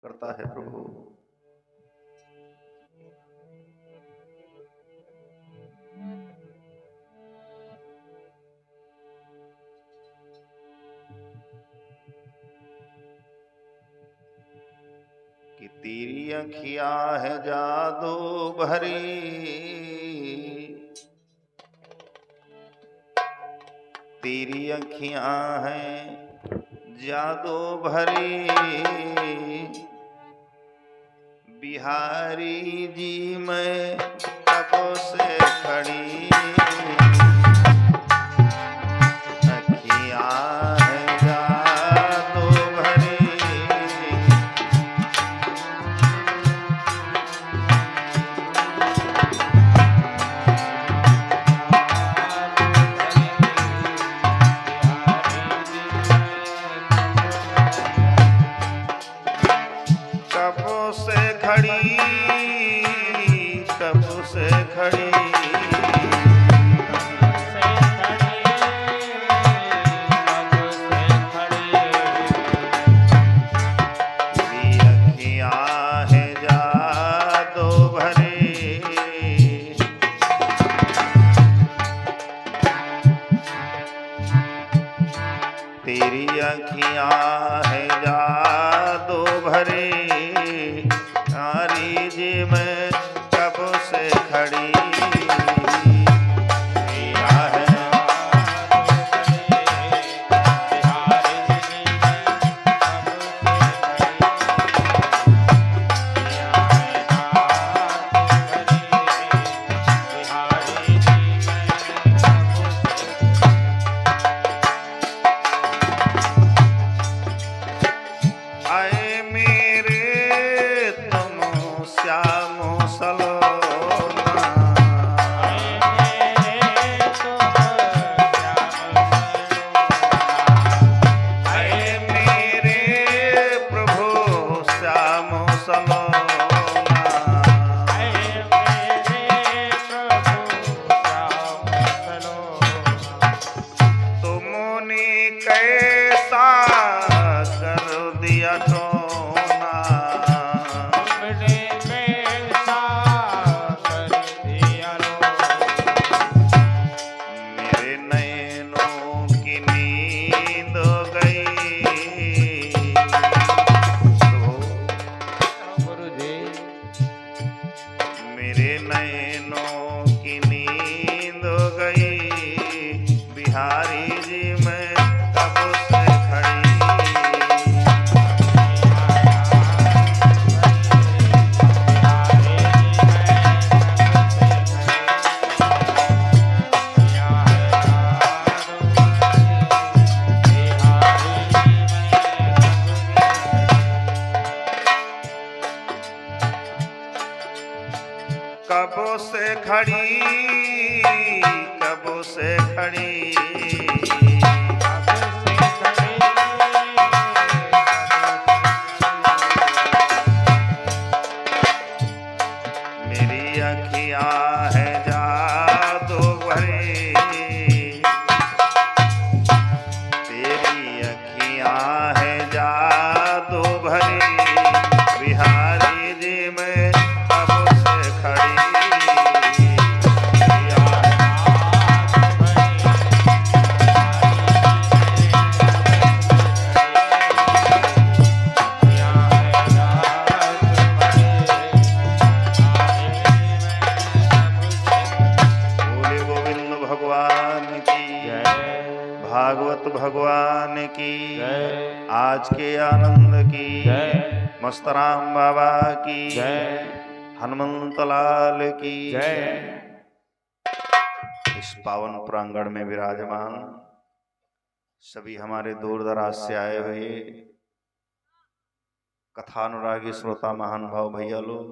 करता है प्रभु। कि तेरी अखियां है जादू भरी, तेरी अखियां हैं जादू भरी, बिहारी जी मैं कब से खड़ी, अखियां हैं जादू भरी, कब से खड़ी, कब से खड़ी, तेरी अखियां है जादू भरी, तेरी अखियां है जादू भरी, नारी जी मैं कब से खड़ी, किया है आए मेरे तुम श्याम सलोना, आए मेरे प्रभु श्याम सलोना, तुमने कैसा कर दिया टोना, मेरे नैनों की नींद गई, मेरे नैनों की नींद गई, बिहारी जी मैं कब से खड़ी, कब से खड़ी, कब से खड़ी, मेरी अखियां है जादू भरी, तेरी अखियां है जादू भरी, बिहारी जी मैं कब से खड़ी, बोले गोविंद भगवान की, भागवत भगवान की, आज के आनंद की, मस्तराम बाबा की, हनुमंत लाल की। इस पावन प्रांगण में विराजमान सभी हमारे दूर दराज से आए हुए कथानुरागी श्रोता महान भाव भैया लोग,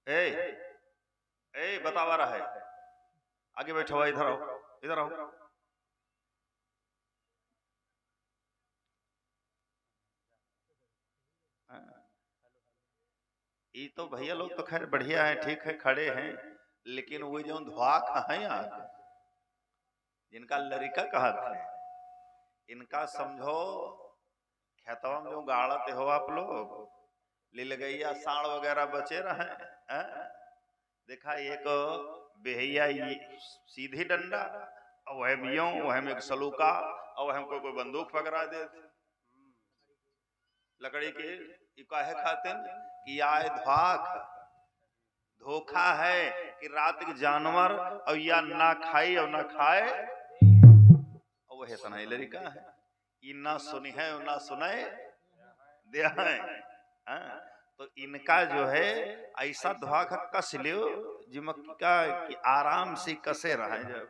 ए बतावा रहा है, आगे बैठा हुआ, इधर आओ, इधर आओ। ये तो भैया लोग तो खैर बढ़िया है, ठीक है, खड़े हैं, लेकिन वो जो धुआक है यहाँ जिनका लड़का कहते हैं, इनका समझो खेतवा में जो गाड़ते हो आप लोग, लील गैया साण वगैरह बचे रहे हैं? देखा एक बेहैया सीधी डंडा, और वह यूं, वह एक सलूका, और वह कोई बंदूक पकड़ा दे लकड़ी के। काहे खाते कि आए धोखा है कि रात के जानवर और या ना खाई और ना खाए, और वह इतना लड़का है कि ना सुनी है और ना सुने दे है। तो इनका जो है ऐसा धोखा कस लियो जिमका कि आराम से कसे रहे जब,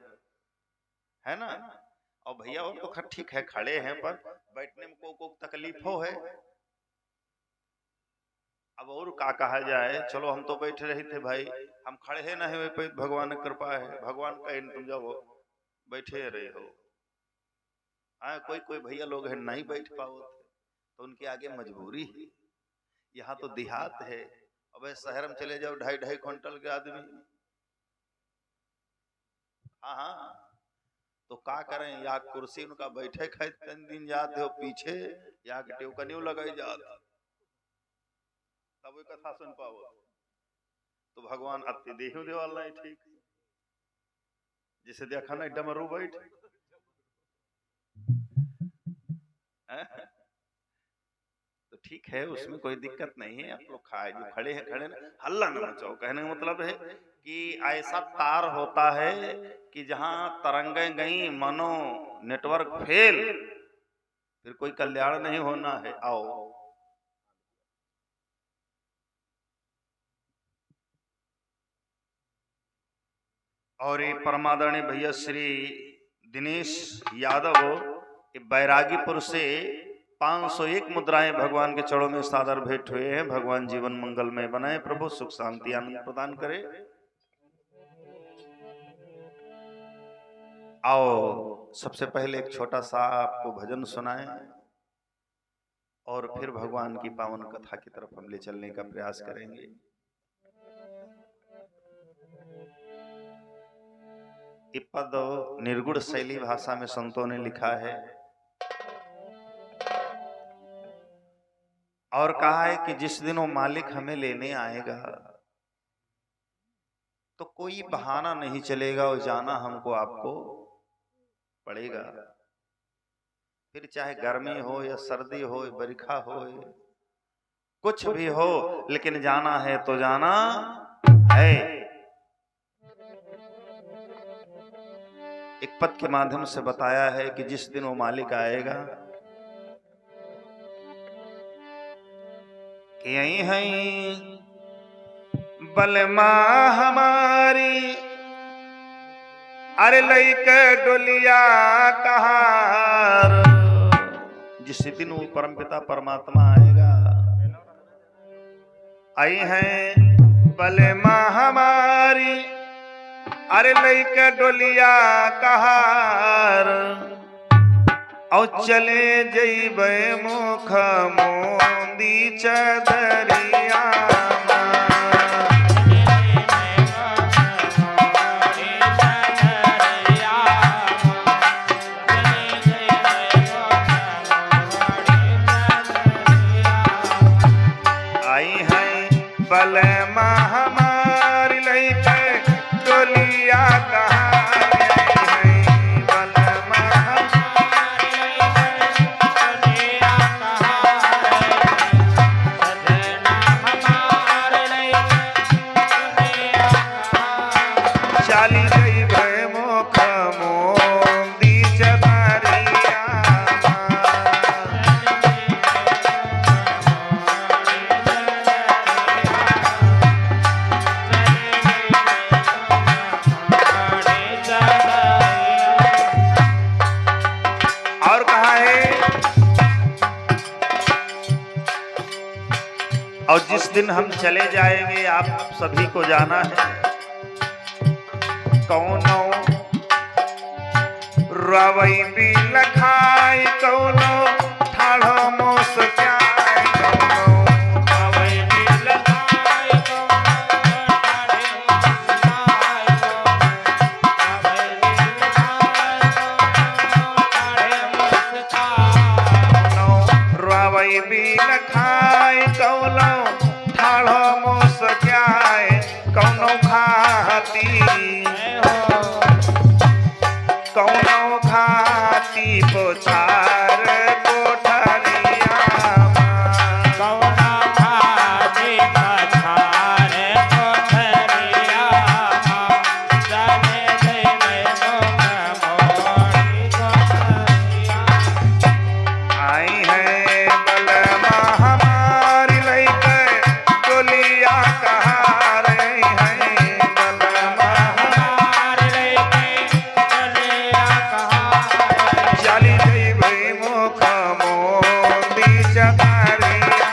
है ना। और भैया वो तो ठीक है, खड़े हैं, पर बैठने में को तकलीफ हो है। अब और का कहा जाए, चलो हम तो बैठे रहे थे भाई, हम खड़े हैं ना है, भगवान की कृपा है, भगवान का तुम जाओ बैठे रहे हो। कोई कोई भैया लोग हैं नहीं बैठ पाओ तो उनके आगे मजबूरी है। यहाँ तो देहात है, अब शहर में चले जाओ 2.5 क्विंटल के आदमी, हाँ तो का करें, या कुर्सी उनका बैठे खाए 3 दिन जाते हो पीछे, या के टेवकनियों लगाई जाता तब वो कथा सुन पाओ। तो भगवान अति देहु देवाल नहीं ठीक, जिसे देखा नहीं डमरू बैठ तो ठीक है, उसमें कोई दिक्कत नहीं है। आप लोग खाए जो खड़े हैं खड़े ना, हल्ला न मचाओ। कहने का मतलब है कि ऐसा तार होता है कि जहां तरंगें गई मनो नेटवर्क फेल, फिर कोई कल्याण नहीं होना है। आओ और ये परमादरणीय भैया श्री दिनेश यादव बैरागीपुर से 501 मुद्राएं भगवान के चरणों में सादर भेंट हुए हैं। भगवान जीवन मंगलमय बनाए, प्रभु सुख शांति आनंद प्रदान करे। आओ सबसे पहले एक छोटा सा आपको भजन सुनाएं और फिर भगवान की पावन कथा की तरफ हम ले चलने का प्रयास करेंगे। ये पद निर्गुण शैली भाषा में संतों ने लिखा है और कहा है कि जिस दिन वो मालिक हमें लेने आएगा तो कोई बहाना नहीं चलेगा, और जाना हमको आपको पड़ेगा। फिर चाहे गर्मी हो या सर्दी हो, बरखा हो, कुछ भी हो, लेकिन जाना है तो जाना है। एक पद के माध्यम से बताया है कि जिस दिन वो मालिक आएगा कि यही है बलमा हमारी, अरे लइके डोलिया कहार। जिस दिन वो परमपिता परमात्मा आएगा, आई है बलमा हमारी, अरे लइके डोलिया कहार, और चले जइबे मुख मोंदी चदरिया। आई है बलमा हमारी लइके डोलिया कहार। और जिस दिन हम चले जाएंगे आप सभी को जाना है। कौनो रवई भी लखाई, कौनो ठाढ़ो मोस प्याई, कौनो रवई भी लखाई, कौनो रवई बील खाए कौनो ठाढ़ो मोस क्याए कौनो खाती कौनो खाती पोछार कोठरिया कौनो खाती पोछार कोठरिया जाने दे मुख मोरी कोठरिया आई है बल महामारी लैके टोलिया कहार है बल महामारी लैके टोलिया कहार चाली जइबै मुख मोदी चकारिया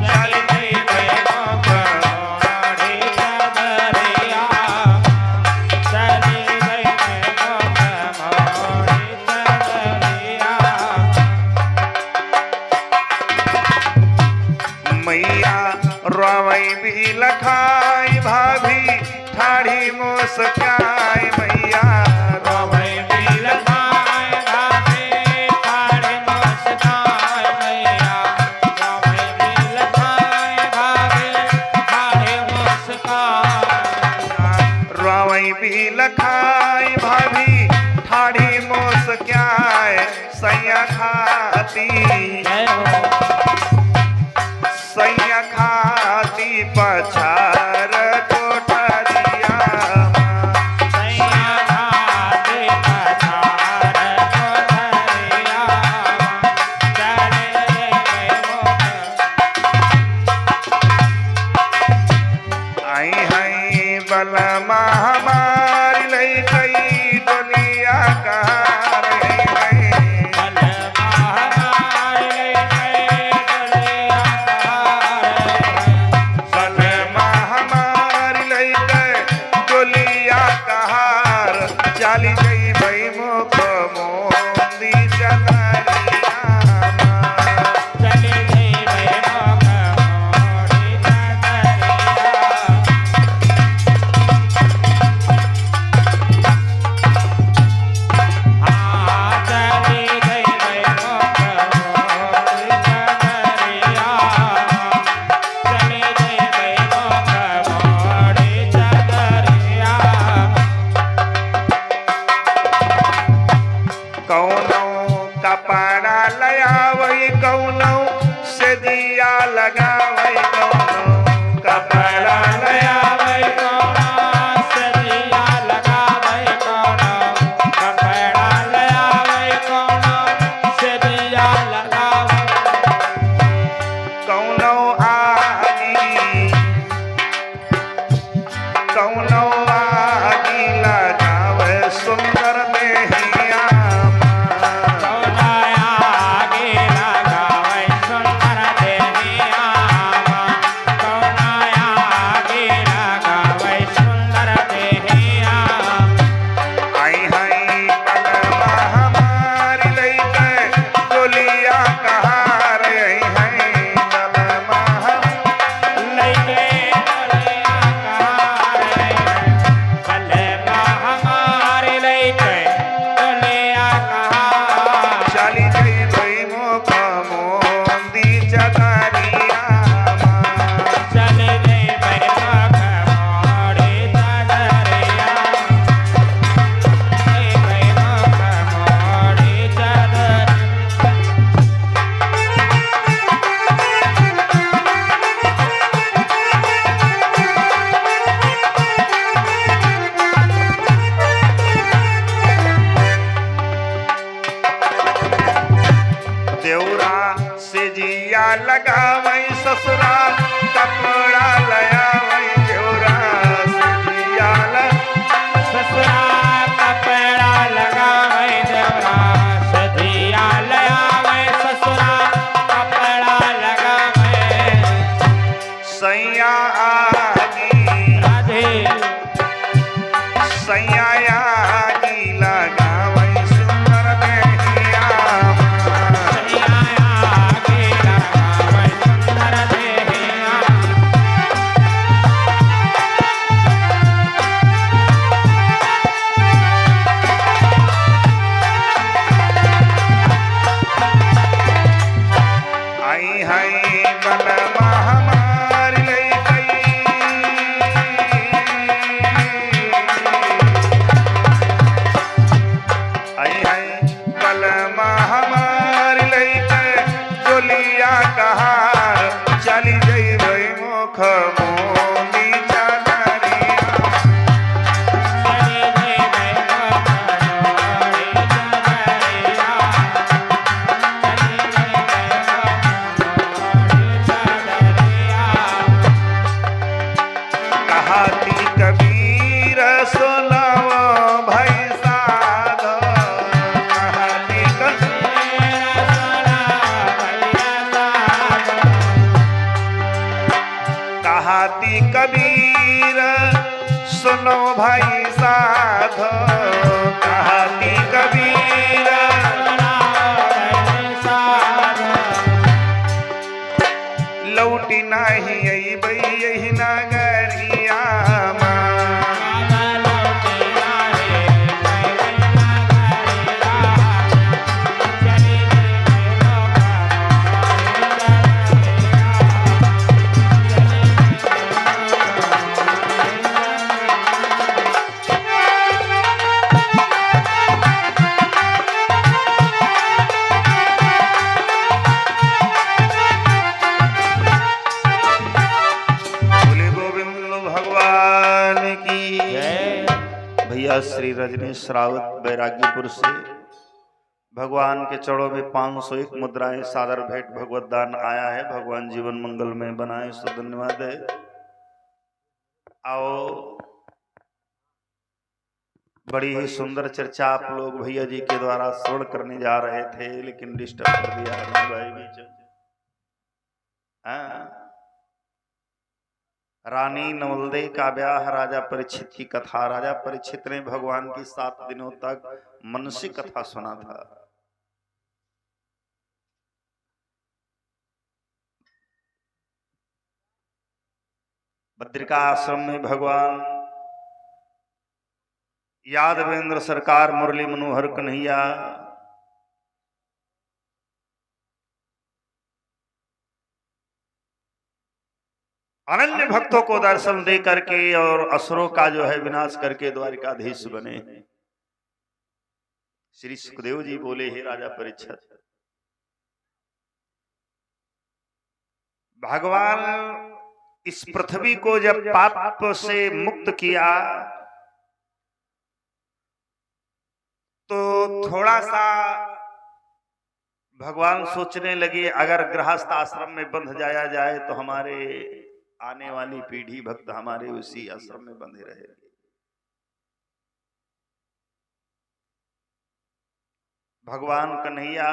चली जइबै मुख मोरी चदरिया चली जइबै मुख मोरी चदरिया मैया रवई भी लखाई भाभी ठाड़ी मुस्काई मैया रवै बिल खाए भाभी ठाड़े मुस्काए मैया रवै बिल खाए भाभी ठाड़े मुस्काए रवई भी लखाई भाभी ठाड़ी मुस्काई सैया खाती जय हो सैया खाती पछार कोठरिया सैया खाते पछार कोठरिया चले जइबै मुख आई है बल महामारी लई कई दुनिया कहार है बल महामारी लैके टोलिया कहार बल महामारी लैके टोलिया कहार चाली जइबै मुख मोदी चदरिया चली जइबै मुख मोरी चदरिया चली जइबै मुख मोरी चदरिया चली जइबै मुख मोरी चदरिया कौनो कपड़ा लयावै कौनो से दिया लगावै कौनो कपड़ा लगावै कौनो सदिया लगावै कौनो कपड़ा लगावै कौनो सदिया लगावै कौनो आगी लगावे सुंदर देहिया कौनो आगे लगावै सुंदर देहिया कौनो आगे लगावै सुंदर देहिया आई है बल महामारी लैके टोलिया कहार आई है बल लैके टोलिया कहार बल महामारी लैके टोलिया कहार चाली जइबै मुख मोदी चकारिया चले जइबै मुख मोरी चदरिया जइबै मुख मोरी चदरिया देवरा से जिया लगावै ससुरा कपड़ा लयावै देवरा से जिया ससुरा कपड़ा लगावै देवरा सधिया लगावै ससुरा कपड़ा लगावै सैया आगी राधे सैया आगी लगावै सुंदर देहिया सैया आगे लगावै सुंदर देहिया आई हाय बलमा हमारी लई गई आई हाय बलमा हमारी लई गई डोलिया कहार चली गई वही मुख मोनी चादरिया चली गई मोरी चादरिया, चली गई मोरी चादरिया। कहाती कबीर सुनाओ भाई साध कहाती कहाती कबीर सुनो भाई साध कहाती कबीर लौटी नाही आई बई यही नगरिया माँ बोले गोविंद भगवान की भैया श्री रजनीश रावत बैराग्यपुर से भगवान के चरणों में 501 मुद्राएं सादर भेंट भगवत दान आया है। भगवान जीवन मंगल में बनाए, सो धन्यवाद है। आओ, बड़ी ही सुंदर चर्चा आप लोग भैया जी के द्वारा श्रवण करने जा रहे थे, लेकिन डिस्टर्ब कर दिया है भाई बीच में। हाँ, रानी नवलदे का ब्याह राजा परीक्षित की कथा। राजा परीक्षित ने भगवान की 7 दिनों तक मनसी कथा सुना था। बद्रिका आश्रम में भगवान यादवेंद्र सरकार, मुरली मनोहर कन्हैया, अनन्य भक्तों को दर्शन दे करके और असुरों का जो है विनाश करके द्वारिकाधीश बने। श्री सुखदेव जी बोले, हे राजा परीक्षित, भगवान इस पृथ्वी को जब पाप से मुक्त किया तो थोड़ा सा भगवान सोचने लगे, अगर गृहस्थ आश्रम में बंध जाया जाए तो हमारे आने वाली पीढ़ी भक्त हमारे उसी आश्रम में बंधे रहेंगे। भगवान कन्हैया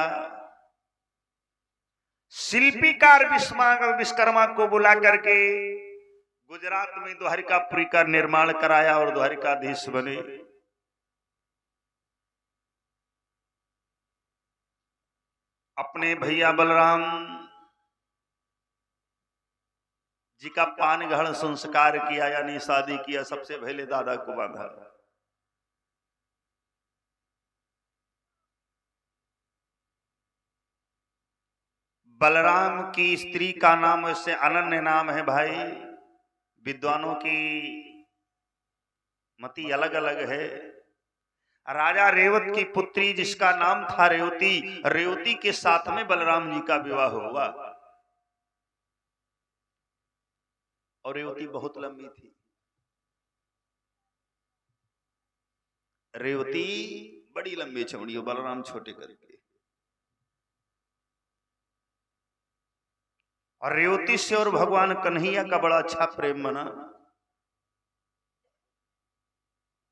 शिल्पीकार विश्वकर्मा को बुला करके गुजरात में द्वारिकापुरी का निर्माण कराया और द्वारिकाधीश बने। अपने भैया बलराम जी का पानगढ़ संस्कार किया, यानी शादी किया। सबसे पहले दादा को बांधा। बलराम की स्त्री का नाम उससे अनन्य नाम है भाई। विद्वानों की मति अलग अलग है। राजा रेवत की पुत्री जिसका नाम था रेवती, रेवती के साथ में बलराम जी का विवाह हुआ। और रेवती बहुत लंबी थी। रेवती बड़ी लंबी चौड़ी, बलराम छोटे करके। और रेवती से और भगवान कन्हैया का बड़ा अच्छा प्रेम बना,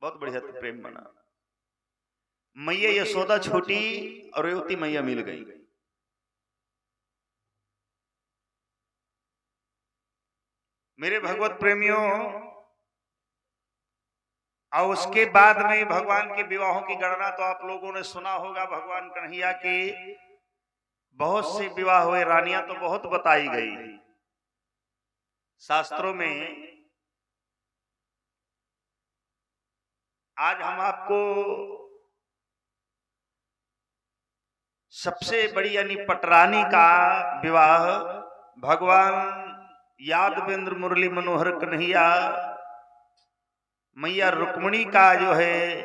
बहुत बढ़िया प्रेम बना। मैया यशोदा छोटी और रेवती मैया मिल गई। मेरे भगवत प्रेमियों, और उसके बाद में भगवान के विवाहों की गणना तो आप लोगों ने सुना होगा। भगवान कन्हैया के बहुत से विवाह हुए, रानियां तो बहुत बताई गई शास्त्रों में। आज हम आपको सबसे बड़ी यानी पटरानी का विवाह भगवान यादवेंद्र मुरली मनोहर कन्हैया मैया रुक्मिणी का जो है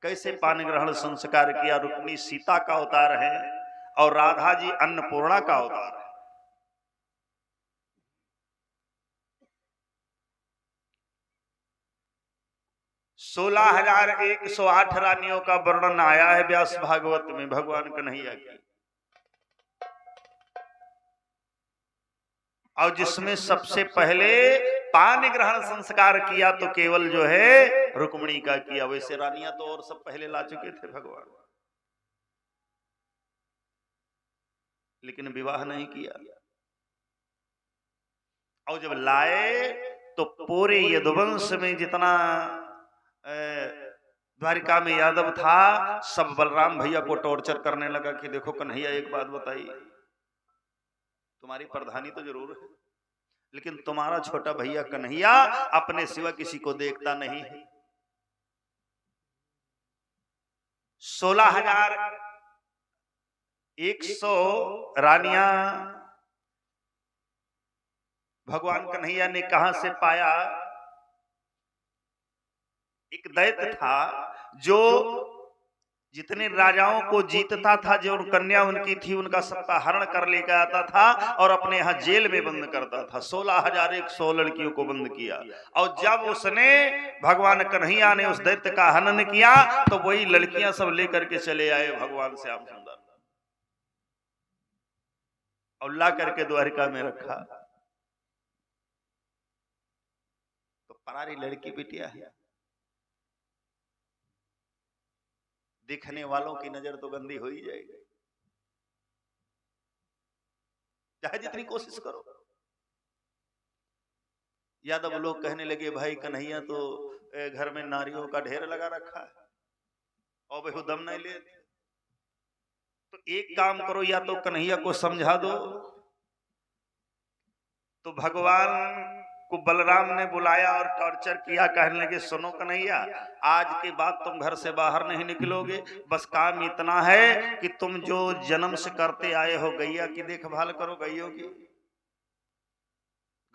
कैसे पानी ग्रहण संस्कार किया। रुक्मिणी सीता का अवतार है और राधा जी अन्नपूर्णा का अवतार है। 16,108 रानियों का वर्णन आया है व्यास भागवत में भगवान कन्हैया की, और जिसमें सबसे पहले पानी ग्रहण संस्कार किया तो केवल जो है रुक्मिणी का किया। वैसे रानियां तो और सब पहले ला चुके थे भगवान, लेकिन विवाह नहीं किया। और जब लाए तो पूरे यदुवंश में जितना द्वारिका में यादव था सब बलराम भैया को टॉर्चर करने लगा कि देखो कन्हैया एक बात बताइए, तुम्हारी प्रधानी तो जरूर है लेकिन तुम्हारा छोटा भैया कन्हैया अपने सिवा किसी को देखता नहीं है। 16,100 रानियां भगवान कन्हैया ने कहां से पाया। एक दैत्य था जो जितने राजाओं को जीतता था, जो कन्या उनकी थी उनका सबका हरण कर लेकर आता था और अपने यहाँ जेल में बंद करता था। 16,100 लड़कियों को बंद किया और जब उसने भगवान कन्हैया ने उस दैत्य का हनन किया तो वही लड़कियां सब लेकर के चले आए भगवान श्याम सुंदर और ला करके द्वारिका में रखा। तो परारी लड़की बिटिया है, दिखने वालों की नजर तो गंदी हो ही जाएगी चाहे जितनी कोशिश करो। यादव लोग कहने लगे भाई कन्हैया तो घर में नारियों का ढेर लगा रखा है और वह दम नहीं ले, तो एक काम करो या तो कन्हैया को समझा दो। तो भगवान को बलराम ने बुलाया और टॉर्चर किया, कहने लगे सुनो कन्हैया आज के बाद तुम घर से बाहर नहीं निकलोगे, बस काम इतना है कि तुम जो जन्म से करते आए हो गैया की देखभाल करो, गैयों की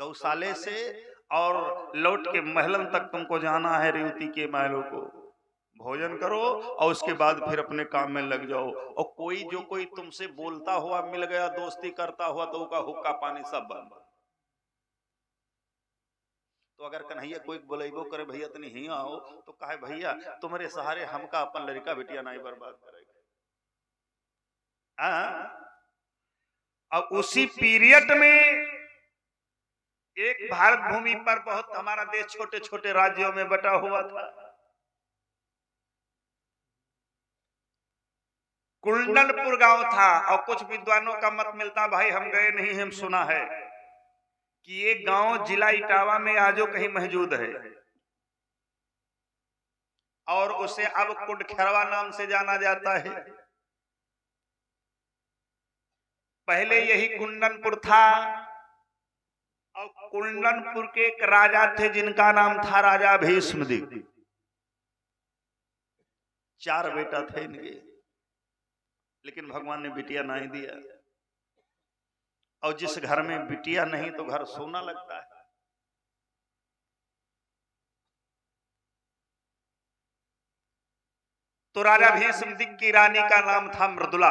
गौशाले से और लौट के महलन तक तुमको जाना है, रेवती के महलों को भोजन करो और उसके बाद फिर अपने काम में लग जाओ। और कोई तुमसे बोलता हुआ मिल गया, दोस्ती करता हुआ तो उसका हुक्का पानी सब बंद। तो अगर कन्हैया कोई बोलेबो करे भैया तनी ही आओ तो कहे भैया तुम्हारे सहारे हमका अपन लड़का बेटिया नहीं बर्बाद करेगा। अब उसी पीरियड में एक भारत भूमि पर बहुत हमारा देश छोटे छोटे राज्यों में बटा हुआ था। कुंडलपुर गांव था और कुछ विद्वानों का मत मिलता, भाई हम गए नहीं, हम सुना है कि ये गांव जिला इटावा में आजो कहीं मौजूद है और उसे अब कुंडखेरवा नाम से जाना जाता है। पहले यही कुंडनपुर था और कुंडनपुर के एक राजा थे जिनका नाम था राजा भीष्मदेव। 4 बेटा थे इनके, लेकिन भगवान ने बिटिया नहीं दिया। और जिस घर में बिटिया नहीं तो घर सोना लगता है। तो राजा भीष्मदेव की रानी का नाम था मृदुला।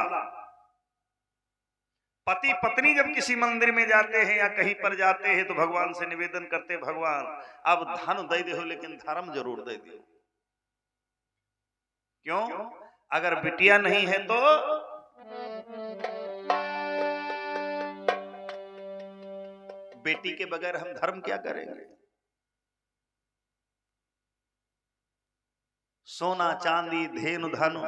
पति पत्नी जब किसी मंदिर में जाते हैं या कहीं पर जाते हैं तो भगवान से निवेदन करते भगवान अब धन दे दो लेकिन धर्म जरूर दे दो। क्यों? अगर बिटिया नहीं है तो बेटी के बगैर हम धर्म क्या करेंगे। सोना चांदी धेनु धनु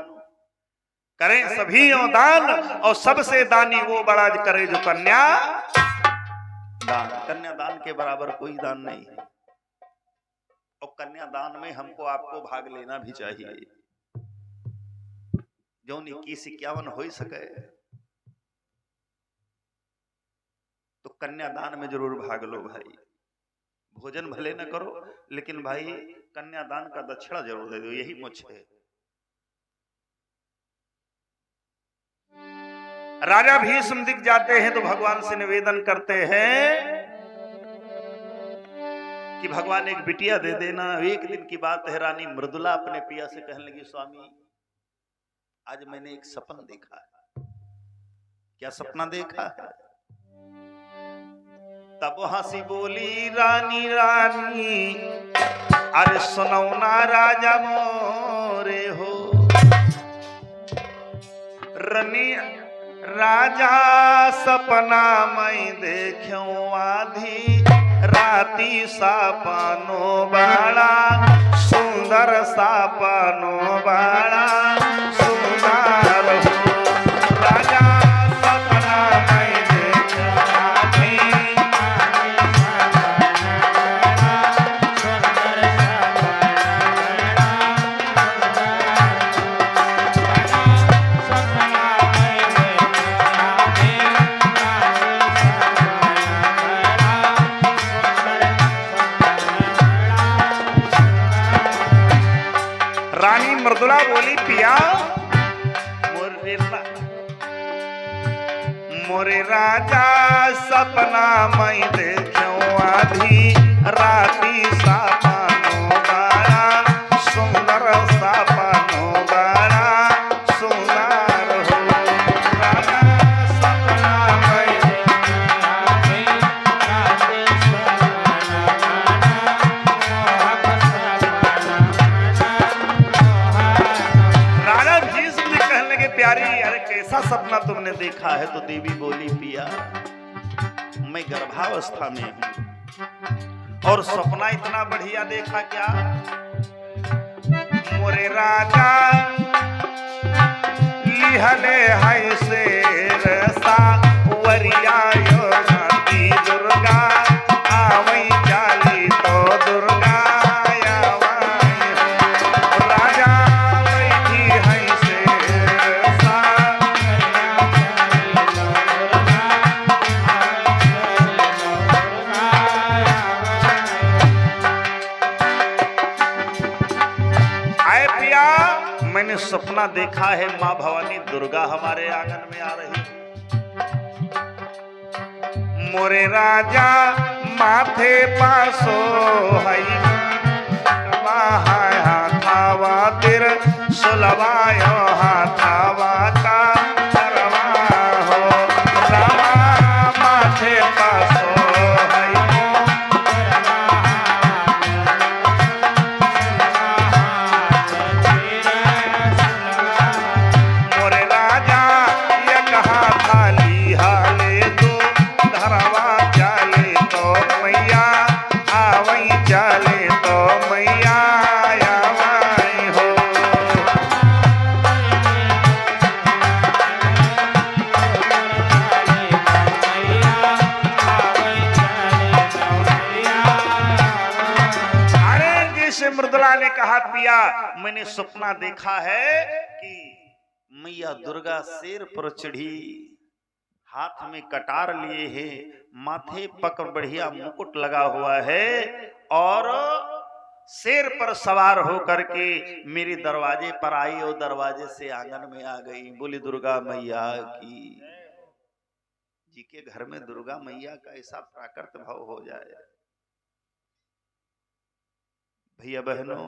करें सभी दान और सबसे दानी वो बड़ा करे जो कन्या दान। कन्यादान के बराबर कोई दान नहीं है और कन्यादान में हमको आपको भाग लेना भी चाहिए। जो 21-51 हो सके तो कन्यादान में जरूर भाग लो भाई। भोजन भले न करो लेकिन भाई कन्यादान का दक्षिणा जरूर दे दो, यही मुझ है। राजा भीष्म दिख जाते हैं तो भगवान से निवेदन करते हैं कि भगवान एक बिटिया दे देना। एक दिन की बात है, रानी मृदुला अपने पिया से कहने लगी, स्वामी आज मैंने एक सपन देखा है। क्या सपना देखा है? तब हंसी बोली रानी रानी, अरे सुनो ना राजा मोरे हो। रनी राजा सपना मैं देखूं आधी राती सापनो बाड़ा, सुंदर सापनो बाड़ा सुंदर हो। राजा सपना मैं देखूं आधी रानी मृदुला बोली, पिया मोरे राजा सपना मैं देखूं आधी राती सापनो बाड़ा, सुंदर सापनो बाड़ा सुंदर हो। राजा सपना मैं प्यारी, अरे कैसा सपना तुमने देखा है? तो देवी बोली, पिया मैं गर्भावस्था में हूं और सपना इतना बढ़िया देखा। क्या? मोरे राजा लिहले है शेर सा वरिया यो माती दुर्गा, आवई जाली तो दुर्गा सपना देखा है, माँ भवानी दुर्गा हमारे आंगन में आ रही। मोरे राजा माथे पासो है हाथावा तिर सुलवायो हाथावा का करवा हो। रामा माथे पासो मृदुला ने कहा, पिया मैंने सपना देखा है कि मैया दुर्गा शेर पर चढ़ी, हाथ में कटार लिए है, माथे पक बढ़िया मुकुट लगा हुआ है और शेर पर सवार होकर के मेरे दरवाजे पर आई और दरवाजे से आंगन में आ गई। बोली दुर्गा मैया की। जी के घर में दुर्गा मैया का ऐसा प्राकृत भाव हो जाए। भैया बहनों,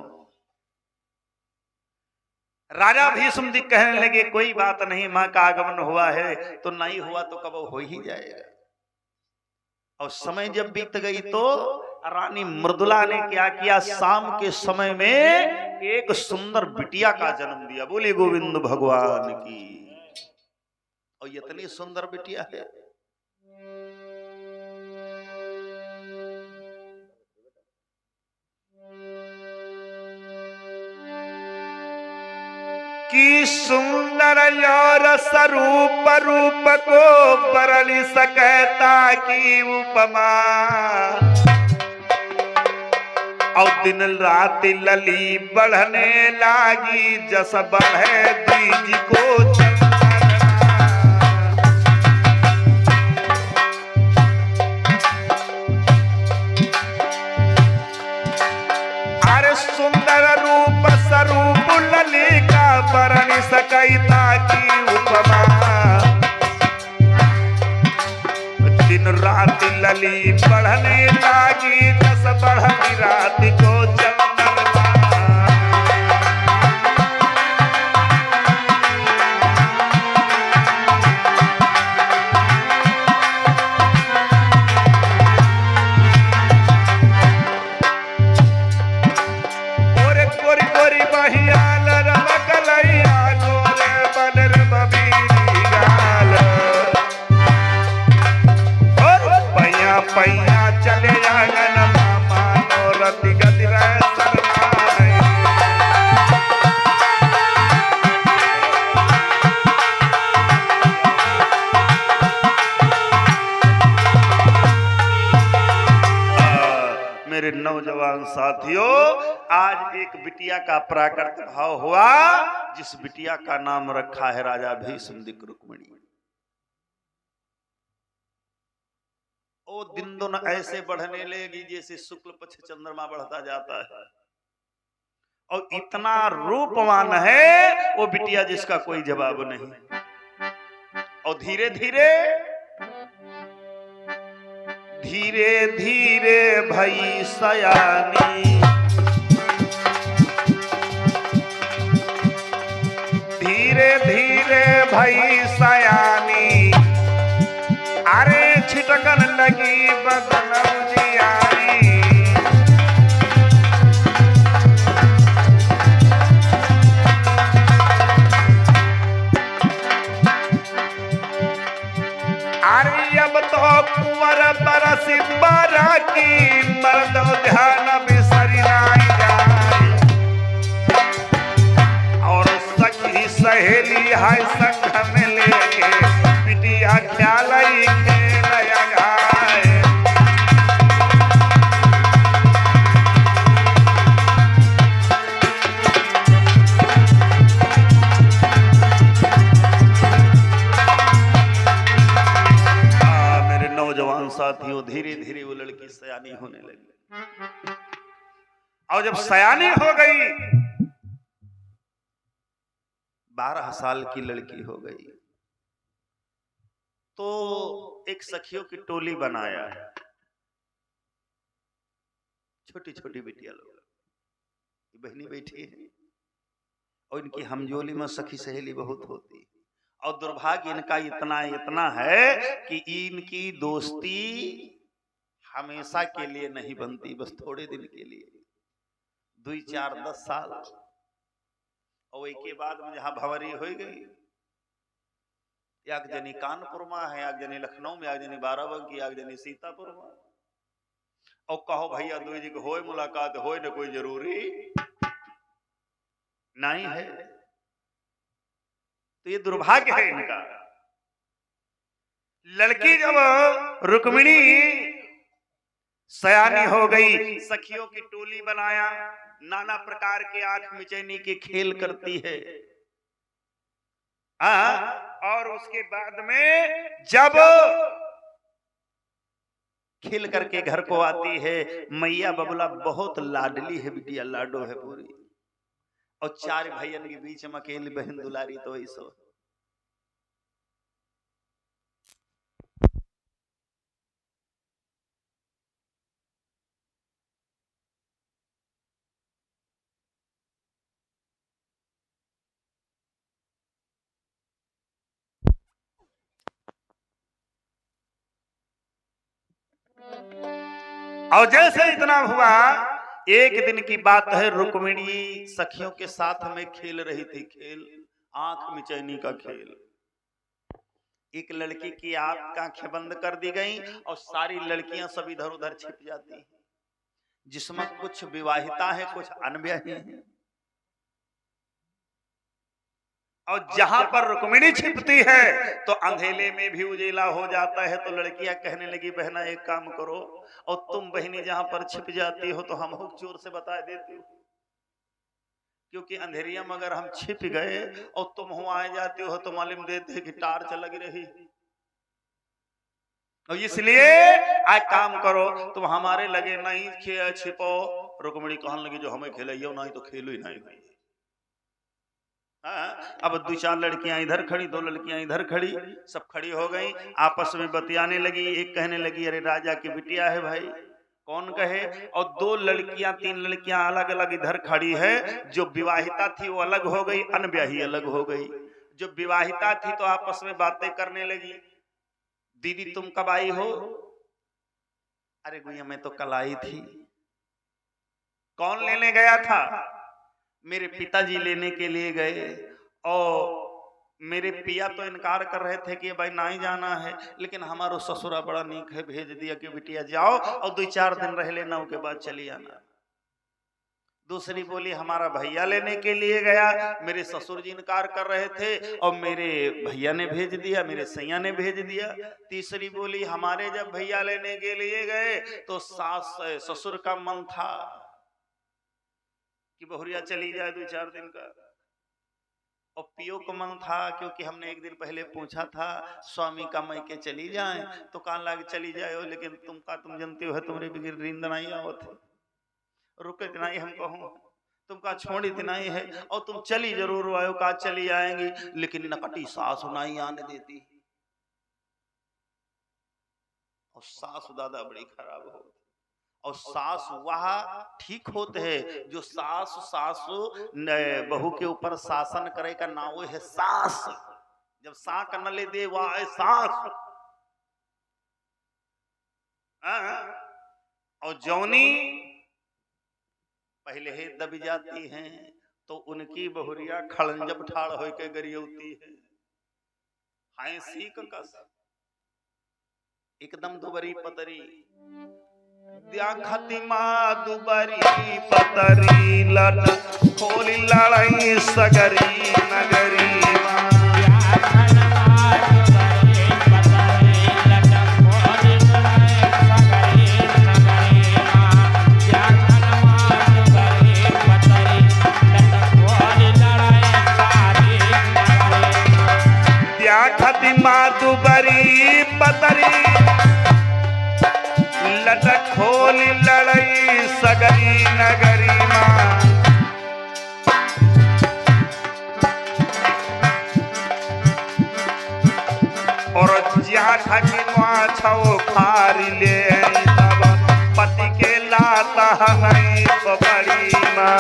राजा भीष्म जी कहने लगे, कोई बात नहीं, मां का आगमन हुआ है तो नहीं हुआ तो कब हो ही जाएगा। और समय जब बीत गई तो रानी मृदुला ने क्या किया, शाम के समय में एक सुंदर बिटिया का जन्म दिया। बोले गोविंद भगवान की। और इतनी सुंदर बिटिया है कि सुंदर और स्वरूप रूप को बरली सकता की उपमा, और दिन रात लली बढ़ने लागी जस बढ़े बीज को सुंदर रूप स्वरूप ललिका बरन सकैता की उपमा। दिन रात लली बढ़ने लागी, दस बढ़ती रात को चंद्रमा। ओरे गोरी गोरी बहियाल रमकलैया, गोरे बनर बबीरी गाल। पैया पैया चले आंगन मामा, नौरती गति रह सरनाई। मेरे नौजवान साथियों, आज एक बिटिया का प्राकृत भाव हुआ, जिस बिटिया का नाम रखा है राजा भीष्म दिक रुक्मिणी। वो दिन दिन ऐसे बढ़ने लगी जैसे शुक्ल पक्ष चंद्रमा बढ़ता जाता है, और इतना रूपवान है वो बिटिया जिसका कोई जवाब नहीं। और धीरे धीरे धीरे धीरे भई सयानी, धीरे धीरे भई सयानी। अरे छिटकन लगी बदन उजियारी। अरे अब तो कुंवर बरस बारा की, मर्द ध्यान बिसरी नाई जाए। और सखी सहेली है संग में लेके, बिटिया ख्याल ही खेलया गाए। मेरे नौजवान साथियों, धीरे धीरे वो लड़की सयानी होने लगी। और जब सयानी हो गई, 12 साल की लड़की हो गई, तो एक सखियों की टोली बनाया है। छोटी छोटी बिटिया लोग, बहनी बैठी है, और इनकी हमजोली में सखी सहेली बहुत होती। और दुर्भाग्य इनका इतना है कि इनकी दोस्ती हमेशा के लिए नहीं बनती, बस थोड़े दिन के लिए, 2 4 10 साल। और एक के बाद में जहां भंवरी हो गई, एक जनी कानपुर में है, एक जनी लखनऊ में, एक जनी बाराबंकी, एक जनी सीतापुर में। और कहो भैया दो जी को होए मुलाकात, होए न कोई जरूरी नहीं है। तो ये दुर्भाग्य है इनका। लड़की जब रुक्मिणी सयानी हो गई, सखियों की टोली बनाया, नाना प्रकार के आंख मिचैनी के खेल करती है। और उसके बाद में जब खेल करके घर को आती है, मैया बबुला बहुत लाडली है, बिटिया लाडो है पूरी। और 4 भाइयों के बीच में अकेली बहन दुलारी तो ऐसो। और जैसे इतना हुआ, एक दिन की बात है, रुक्मिणी सखियों के साथ में खेल रही थी, खेल आंख मिचैनी का खेल। एक लड़की की आंखें बंद कर दी गई और सारी लड़कियां सब इधर उधर छिप जाती हैं, जिसमें कुछ विवाहिता है, कुछ अनब्याही है। और जहां पर रुक्मिणी छिपती है तो अंधेले में भी उजेला हो जाता है। तो लड़कियां कहने लगी, बहना एक काम करो, और तुम बहनी जहां पर छिप जाती हो तो हम चोर से बता देती हो, क्योंकि अंधेरिया में अगर हम छिप गए और तुम वहां आ जाते हो तो मालूम देते कि टार्च लगी रही। और इसलिए आज काम करो, तुम हमारे लगे नहीं छिपो। रुक्मिणी कहने लगी, जो हमें खेलाइयो नहीं तो खेलो ही नहीं। अब 2-4 लड़कियां इधर खड़ी, 2 लड़कियां इधर खड़ी, सब खड़ी हो गई, आपस में बतियाने लगी। एक कहने लगी अरे राजा की बिटिया है भाई, कौन कहे। और 2 लड़कियां 3 लड़कियां अलग अलग इधर खड़ी है। जो विवाहिता थी वो अलग हो गई, अनब्याही अलग हो गई। जो विवाहिता थी तो आपस में बातें करने लगी, दीदी तुम कब आई हो? अरे गुइया मैं तो कल आई थी। कौन लेने गया था? मेरे पिताजी लेने के लिए गए, और मेरे पिया तो इनकार कर रहे थे कि भाई ना ही जाना है, लेकिन हमारा ससुरा बड़ा नीक है, भेज दिया कि बिटिया जाओ और 2-4 दिन रह लेना, उसके बाद चली आना। दूसरी बोली हमारा भैया लेने के लिए गया, मेरे ससुर जी इनकार कर रहे थे और मेरे भैया ने भेज दिया, मेरे सैया ने भेज दिया। तीसरी बोली हमारे जब भैया लेने के लिए गए तो सास ससुर का मन था कि बहुरिया चली जाए 2-4 दिन का, और पियो को मन था क्योंकि हमने एक दिन पहले पूछा था स्वामी का मैं के चली जाए, तो कान लाग चली जाए, लेकिन तुम जानते हो तुम्हारे बिगड़ नींद नहीं आवत, रुके इतना ही हम कहूँ, तुमका छोड़ इतना ही है, और तुम चली जरूर आयो, का चली आएंगी, लेकिन नकटी सास नहीं आने देती। और सासु दादा बड़ी खराब हो, और सास वह ठीक होते हैं जो सासु बहू के ऊपर शासन करे का नाम है सास। जब साक न ले दे वाह है सास। और जौनी पहले ही दब जाती हैं तो उनकी बहुरिया खड़ंजब ठाड़ हो के गरियौती है। हाय सीख कस एकदम दुबरी पतरी द्याखती माँ दुबरी पतरी लट खोली लड़ाई सगरी नगरी द्याखती माँ दुबरी पतरी लटक खोली लड़ई सगरी नगरी माँ। और जहाँ थकी माँ छो खारी ले तब पति के लाता नहीं बड़ी माँ।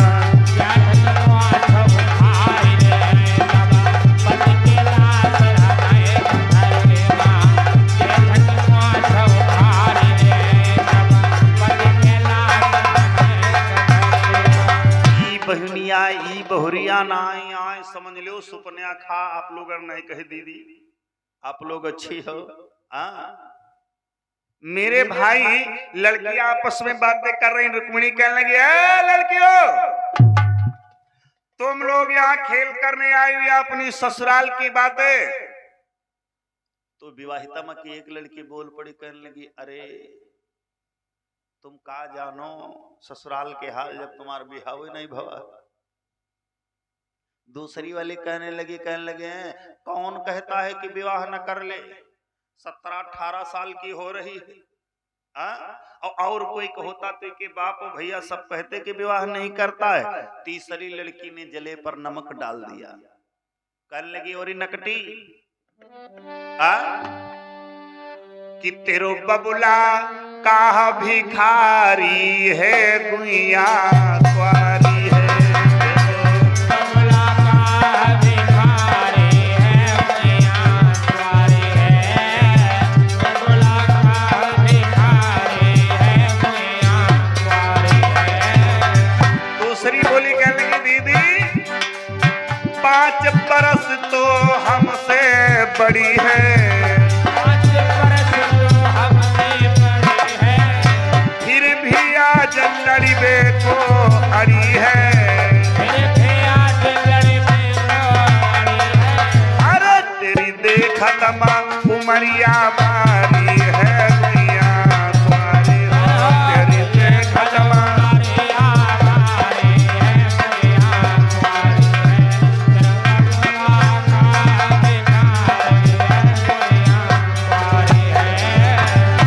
ई बहुरिया ना आए समझ लो सुपनिया खा। आप लोग नहीं कहे दीदी आप लोग अच्छी हो। मेरे भाई लड़कियां आपस में बातें कर रही, रुक्मिणी कहने लगी लड़कियों तुम लोग यहाँ खेल करने आई हुई अपनी ससुराल की बातें। तो विवाहिता मां की एक लड़की बोल पड़ी, कहने लगी अरे तुम का जानो ससुराल के हाल जब तुम्हारा बिहाव नहीं भवा। दूसरी वाली कहने लगे कौन कहता है कि विवाह न कर ले, 17-18 साल की हो रही है। और कोई होता तो कि बाप भैया सब कहते कि विवाह नहीं करता है। तीसरी लड़की ने जले पर नमक डाल दिया, कहने लगी और नकटी कि तेरो बबुला का भिखारी है गुइया स्वारी है। दूसरी बोली कहने लगी दीदी 5 बरस तो हमसे बड़ी है, लड़बे को अड़ी है। अरे तेरी देखत मां उमरिया बारी है गुइया स्वारी हो। तेरी देखत मां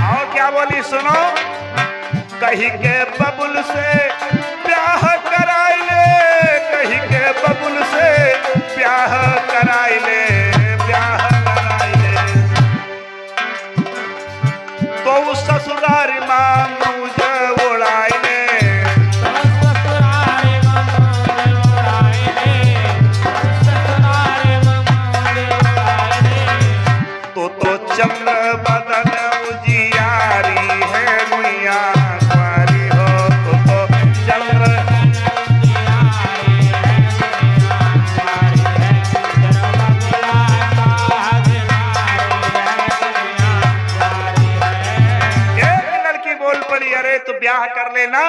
और क्या बोली सुनो, कहीं के बबुल से ब्याह कराई ले, कहीं के बबुल से ब्याह कराई ले, ब्याह कराई ले। तो ससुरारी मां मौज उड़ाई ले, ससुरारे ममोद उड़ाए ले, ससुरारे ममोद उड़ाए ले। तो चंद्र बदन उजियारी है गुइया कुंवारी हो, तो चंद्र एक लड़की बोल पड़ी, अरे तू ब्याह कर लेना।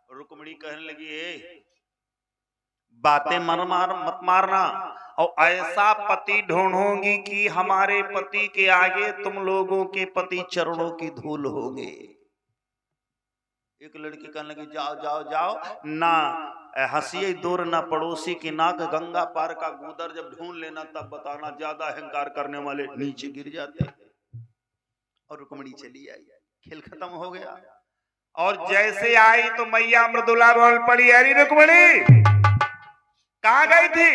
रुक्मिणी कहने लगी, बातें मत मारना, और ऐसा पति ढूंढूंगी कि हमारे पति के आगे तुम लोगों के पति चरणों की धूल होंगे। एक लड़की कहने लगी, जाओ जाओ जाओ ना, हंसी दूर ना पड़ोसी की नाक, गंगा पार का गूदर जब ढूंढ लेना तब बताना, ज्यादा अहंकार करने वाले नीचे गिर जाते हैं। और रुक्मिणी चली आई, खेल खत्म हो गया। और जैसे आई तो मैया मृदुला बोल पड़ी, अरे रुक्मिणी कहाँ गई थी?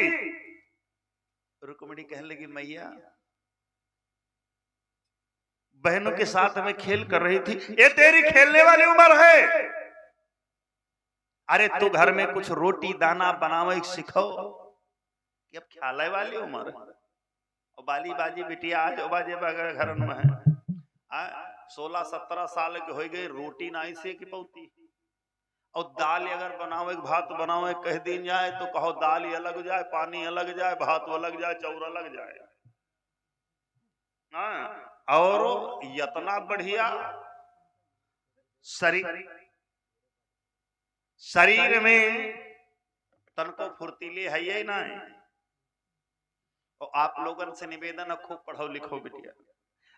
रुक्मिणी कहने लगी, मैया बहनों के साथ में खेल कर रही थी। ये तेरी खेलने वाली उम्र है? अरे तू घर में कुछ रोटी दाना बनावे सिखाओ, कि अब ख्याले वाली उम्र। और बाली बाजी बिटिया आज बाजे घर में है, 16-17 साल के हो गए, रोटी नहीं से की पौती। और दाल अगर बनावे भात बनावे कह दिन जाए तो कहो दाल अलग जाए, पानी अलग जाए, भात अलग जाए, चौर अलग जाए। और इतना बढ़िया शरीर में तनको फुर्तीले है ही ना। और आप लोगन से निवेदन है, खूब पढ़ो लिखो बिटिया,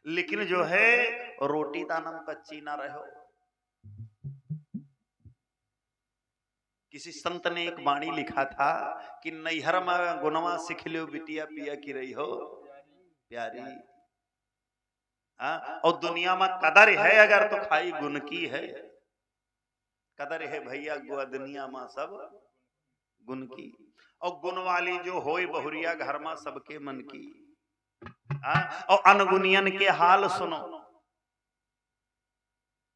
लेकिन जो है रोटी दानम कच्ची ना रहो। किसी संत ने एक वाणी लिखा था कि नैहर में गुनवा सीख लो बिटिया, पिया की रही हो प्यारी। और दुनिया में कदर है अगर तो खाई गुण की है, कदर है भैया दुनिया में सब गुण की। और गुण वाली जो होई बहुरिया घर में सबके मन की। और अनगुनियन के हाल सुनो,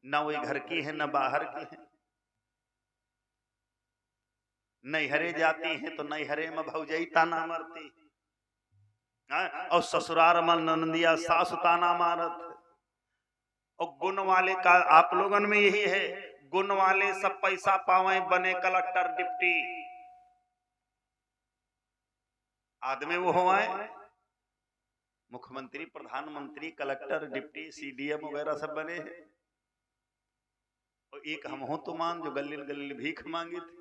न वही घर की है न बाहर की है। नैहरे जाती हैं तो नैहरे में भौजाई ताना मारती, और ससुराल में ननदिया सासु ताना मारत। और गुण वाले का आप लोगन में यही है, गुण वाले सब पैसा पावे बने कलेक्टर डिप्टी, आदमी वो होए मुख्यमंत्री प्रधानमंत्री कलेक्टर डिप्टी सीडीएम वगैरह सब बने हैं। और एक हम हो तो मान जो गली गली भीख मांगी थी,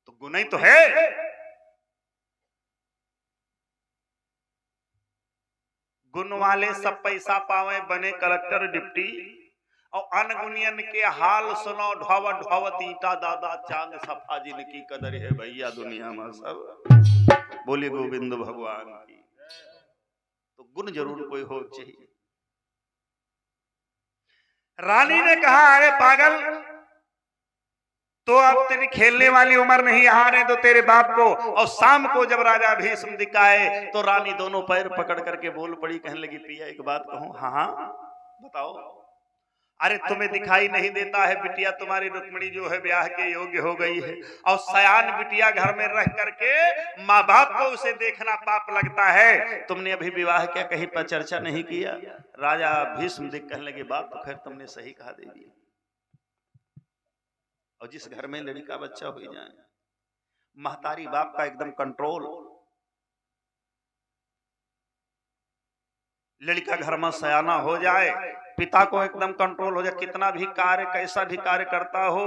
तो गुना ही तो है। गुण वाले सब पैसा पावे बने कलेक्टर डिप्टी, और अनगुनियन के हाल सुनो ढावत ढावत ईटा दादा चांद सफा जिनकी कदर है भैया दुनिया में सब। बोले गोविंद भगवान की। तो गुण जरूर कोई हो चाहिए। रानी ने कहा, अरे पागल, तो अब तेरी खेलने वाली उम्र नहीं, आने दो तेरे बाप को। और शाम को जब राजा भीष्म दिखाए तो रानी दोनों पैर पकड़ करके बोल पड़ी, कहने लगी, पिया एक बात कहूं? हाँ हाँ बताओ। अरे तुम्हें दिखाई नहीं देता है बिटिया तुम्हारी रुक्मिणी जो है ब्याह के योग्य हो गई है, और सयान बिटिया घर में रह करके माँ बाप को उसे देखना पाप लगता है। तुमने अभी विवाह क्या कहीं पर चर्चा नहीं किया? राजा भीष्म देख कहने लगे, बात तो खैर तुमने सही कहा देवी। और जिस घर में लड़का बच्चा हो जाए, महतारी बाप का एकदम कंट्रोल, लड़का घर में सयाना हो जाए, पिता को एकदम कंट्रोल हो जाए, कितना भी कार्य कैसा भी कार्य करता हो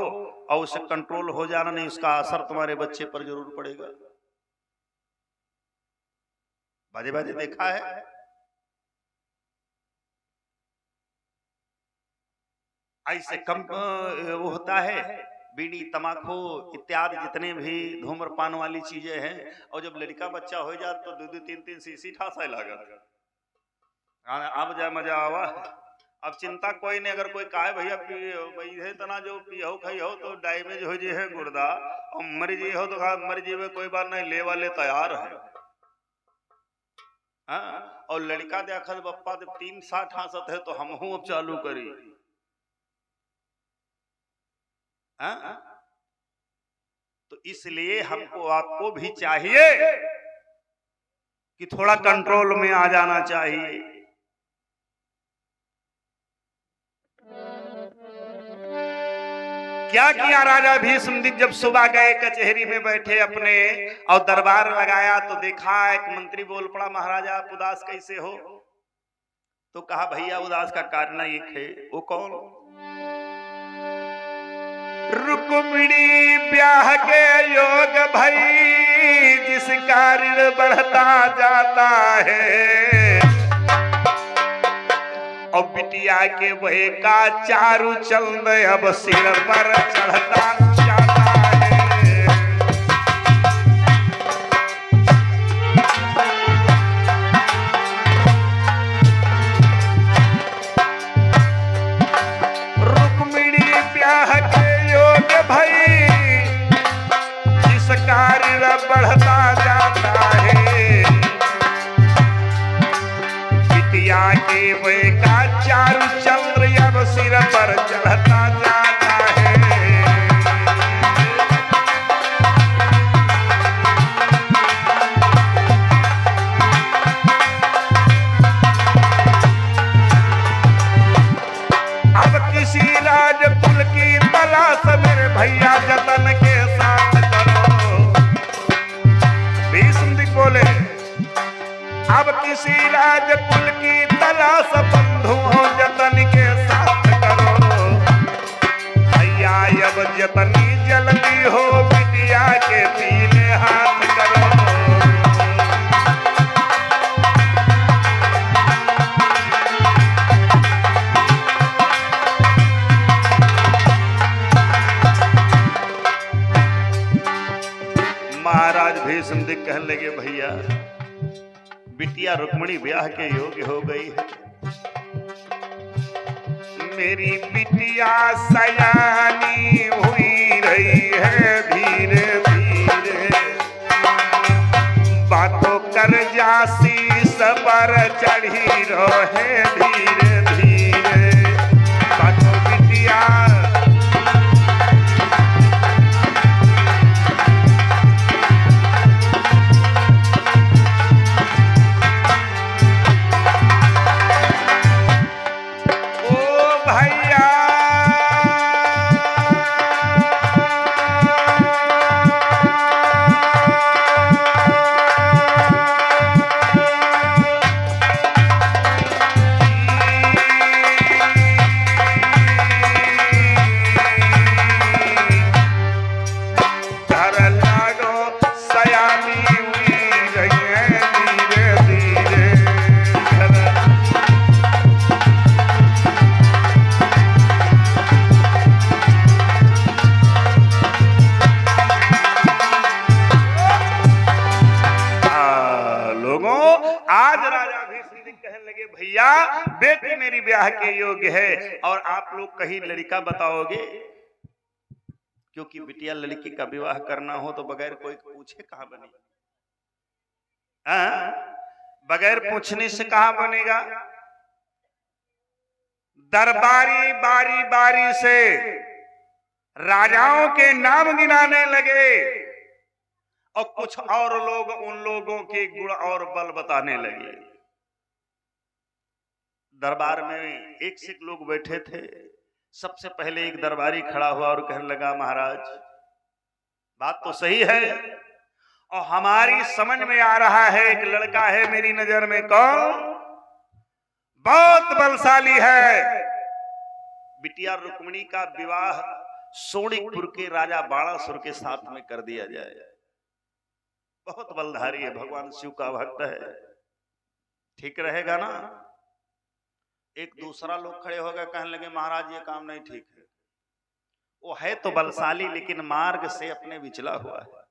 और उसे कंट्रोल हो जाना नहीं, उसका असर तुम्हारे बच्चे पर जरूर पड़ेगा। बाजे बाजे देखा है, ऐसे कम वो होता है। बीड़ी तमाकू इत्यादि जितने भी धूम्रपान वाली चीजें हैं, और जब लड़का बच्चा हो जाए तो 2-2 3-3 शीशी ठासा लगा, अब जा मजा आवा। अब चिंता कोई नहीं, अगर कोई कहे भैया पिए तना जो पियो खाई हो तो डैमेज हो जे है गुर्दा और मर जी हो तो कहा मर जी में कोई बात नहीं, ले वाले तैयार है। हाँ? और लड़का देखा बप्पा जब 360 हासत है तो हम अब चालू करी। हाँ? तो इसलिए हमको आपको भी चाहिए कि थोड़ा कंट्रोल में आ जाना चाहिए। क्या किया राजा भीष्म जब सुबह गए कचहरी में बैठे अपने और दरबार लगाया तो देखा एक मंत्री बोल पड़ा महाराजा आप उदास कैसे हो? तो कहा भैया उदास का कारण एक है। वो कौन? रुक्मिणी ब्याह के योग भई जिस कारण बढ़ता जाता है और बिटिया के वह का चारू चंद अब सिर पर चढ़ता जाता है। रुक्मिणी ब्याह के योग भई जिस कारण बढ़ता जाता है बिटिया के वह का चारू चंद्र अब सिर पर चढ़ता जाता है। अब किसी राजकुल की तलाश मेरे भैया जतन के साथ करो। भीष्म बोले अब किसी राजकुल की तलाश बंधुओं जतन के साथ करो। भैया अब जतनी जल्दी हो बिटिया के पीले हाथ करो। महाराज भीष्म कहने लगे भैया बिटिया रुक्मिणी ब्याह के योग्य हो गई है। मेरी बिटिया सयानी हुई रही है धीरे धीरे बातों कर जासी सबर चढ़ी रहे धीरे धीरे बातों बिटिया बेटी मेरी ब्याह के योग्य है और आप लोग कहीं लड़का बताओगे? क्योंकि बिटिया लड़की का विवाह करना हो तो बगैर कोई पूछे कहां बनेगा? बगैर पूछने से कहां बनेगा? दरबारी बारी बारी से राजाओं के नाम गिनाने लगे और कुछ और लोग उन लोगों के गुण और बल बताने लगे। दरबार में एक से एक लोग बैठे थे। सबसे पहले एक दरबारी खड़ा हुआ और कहने लगा महाराज बात तो सही है और हमारी समझ में आ रहा है एक लड़का है मेरी नजर में, कौन? बहुत बलशाली है। बिटिया रुक्मिणी का विवाह सोनिकपुर के राजा बाणासुर के साथ में कर दिया जाए। बहुत बलधारी है, भगवान शिव का भक्त है, ठीक रहेगा ना? एक दूसरा लोग खड़े हो गए, कहने लगे महाराज ये काम नहीं ठीक है। वो है तो बलशाली लेकिन मार्ग से अपने विचला हुआ है,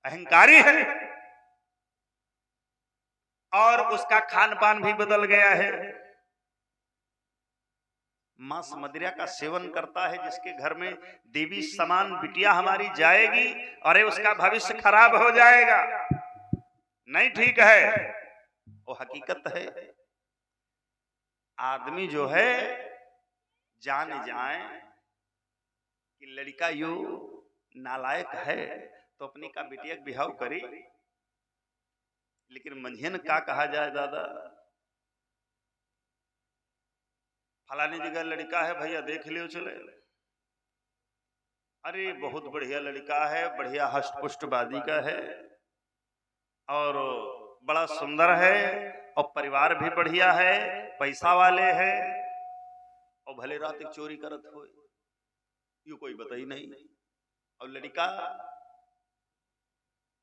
अहंकारी है और उसका खान पान भी बदल गया है। मांस मदिरा का सेवन करता है, जिसके घर में देवी समान बिटिया हमारी जाएगी, अरे उसका भविष्य खराब हो जाएगा, नहीं ठीक है। वो हकीकत है। आदमी जो है जान जाए कि लड़का यू नालायक है तो अपनी का बिटिया बिहाव करी, लेकिन मंझिन का कहा जाए दादा, फलानी जगह लड़का है भैया देख लियो चले, अरे बहुत बढ़िया लड़का है, बढ़िया हष्ट पुष्टवादी का है और बड़ा सुंदर है और परिवार भी बढ़िया है, पैसा वाले हैं, और भले रात एक चोरी करत हो, यू कोई बताई नहीं। और लड़का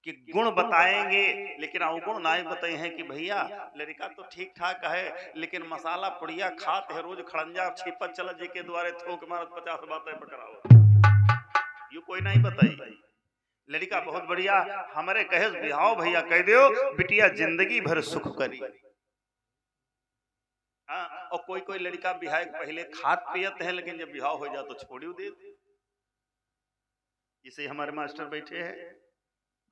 कि गुण बताएंगे लेकिन अवगुण नहीं बताए हैं कि भैया लड़का तो ठीक ठाक है लेकिन मसाला पुड़िया खात है, रोज खड़ंजा छिपत चला जे के द्वारे थोक मारत 50 बातें पकड़ाओ, यू कोई नहीं बताई। लड़का बहुत बढ़िया, हमारे कहे बिहाव भैया कह दियो बिटिया जिंदगी भर सुख करी। और कोई कोई लड़का बिहार पहले खात पियत है लेकिन जब बिहाव हो जाए तो छोड़ियो दे। इसे हमारे मास्टर बैठे हैं,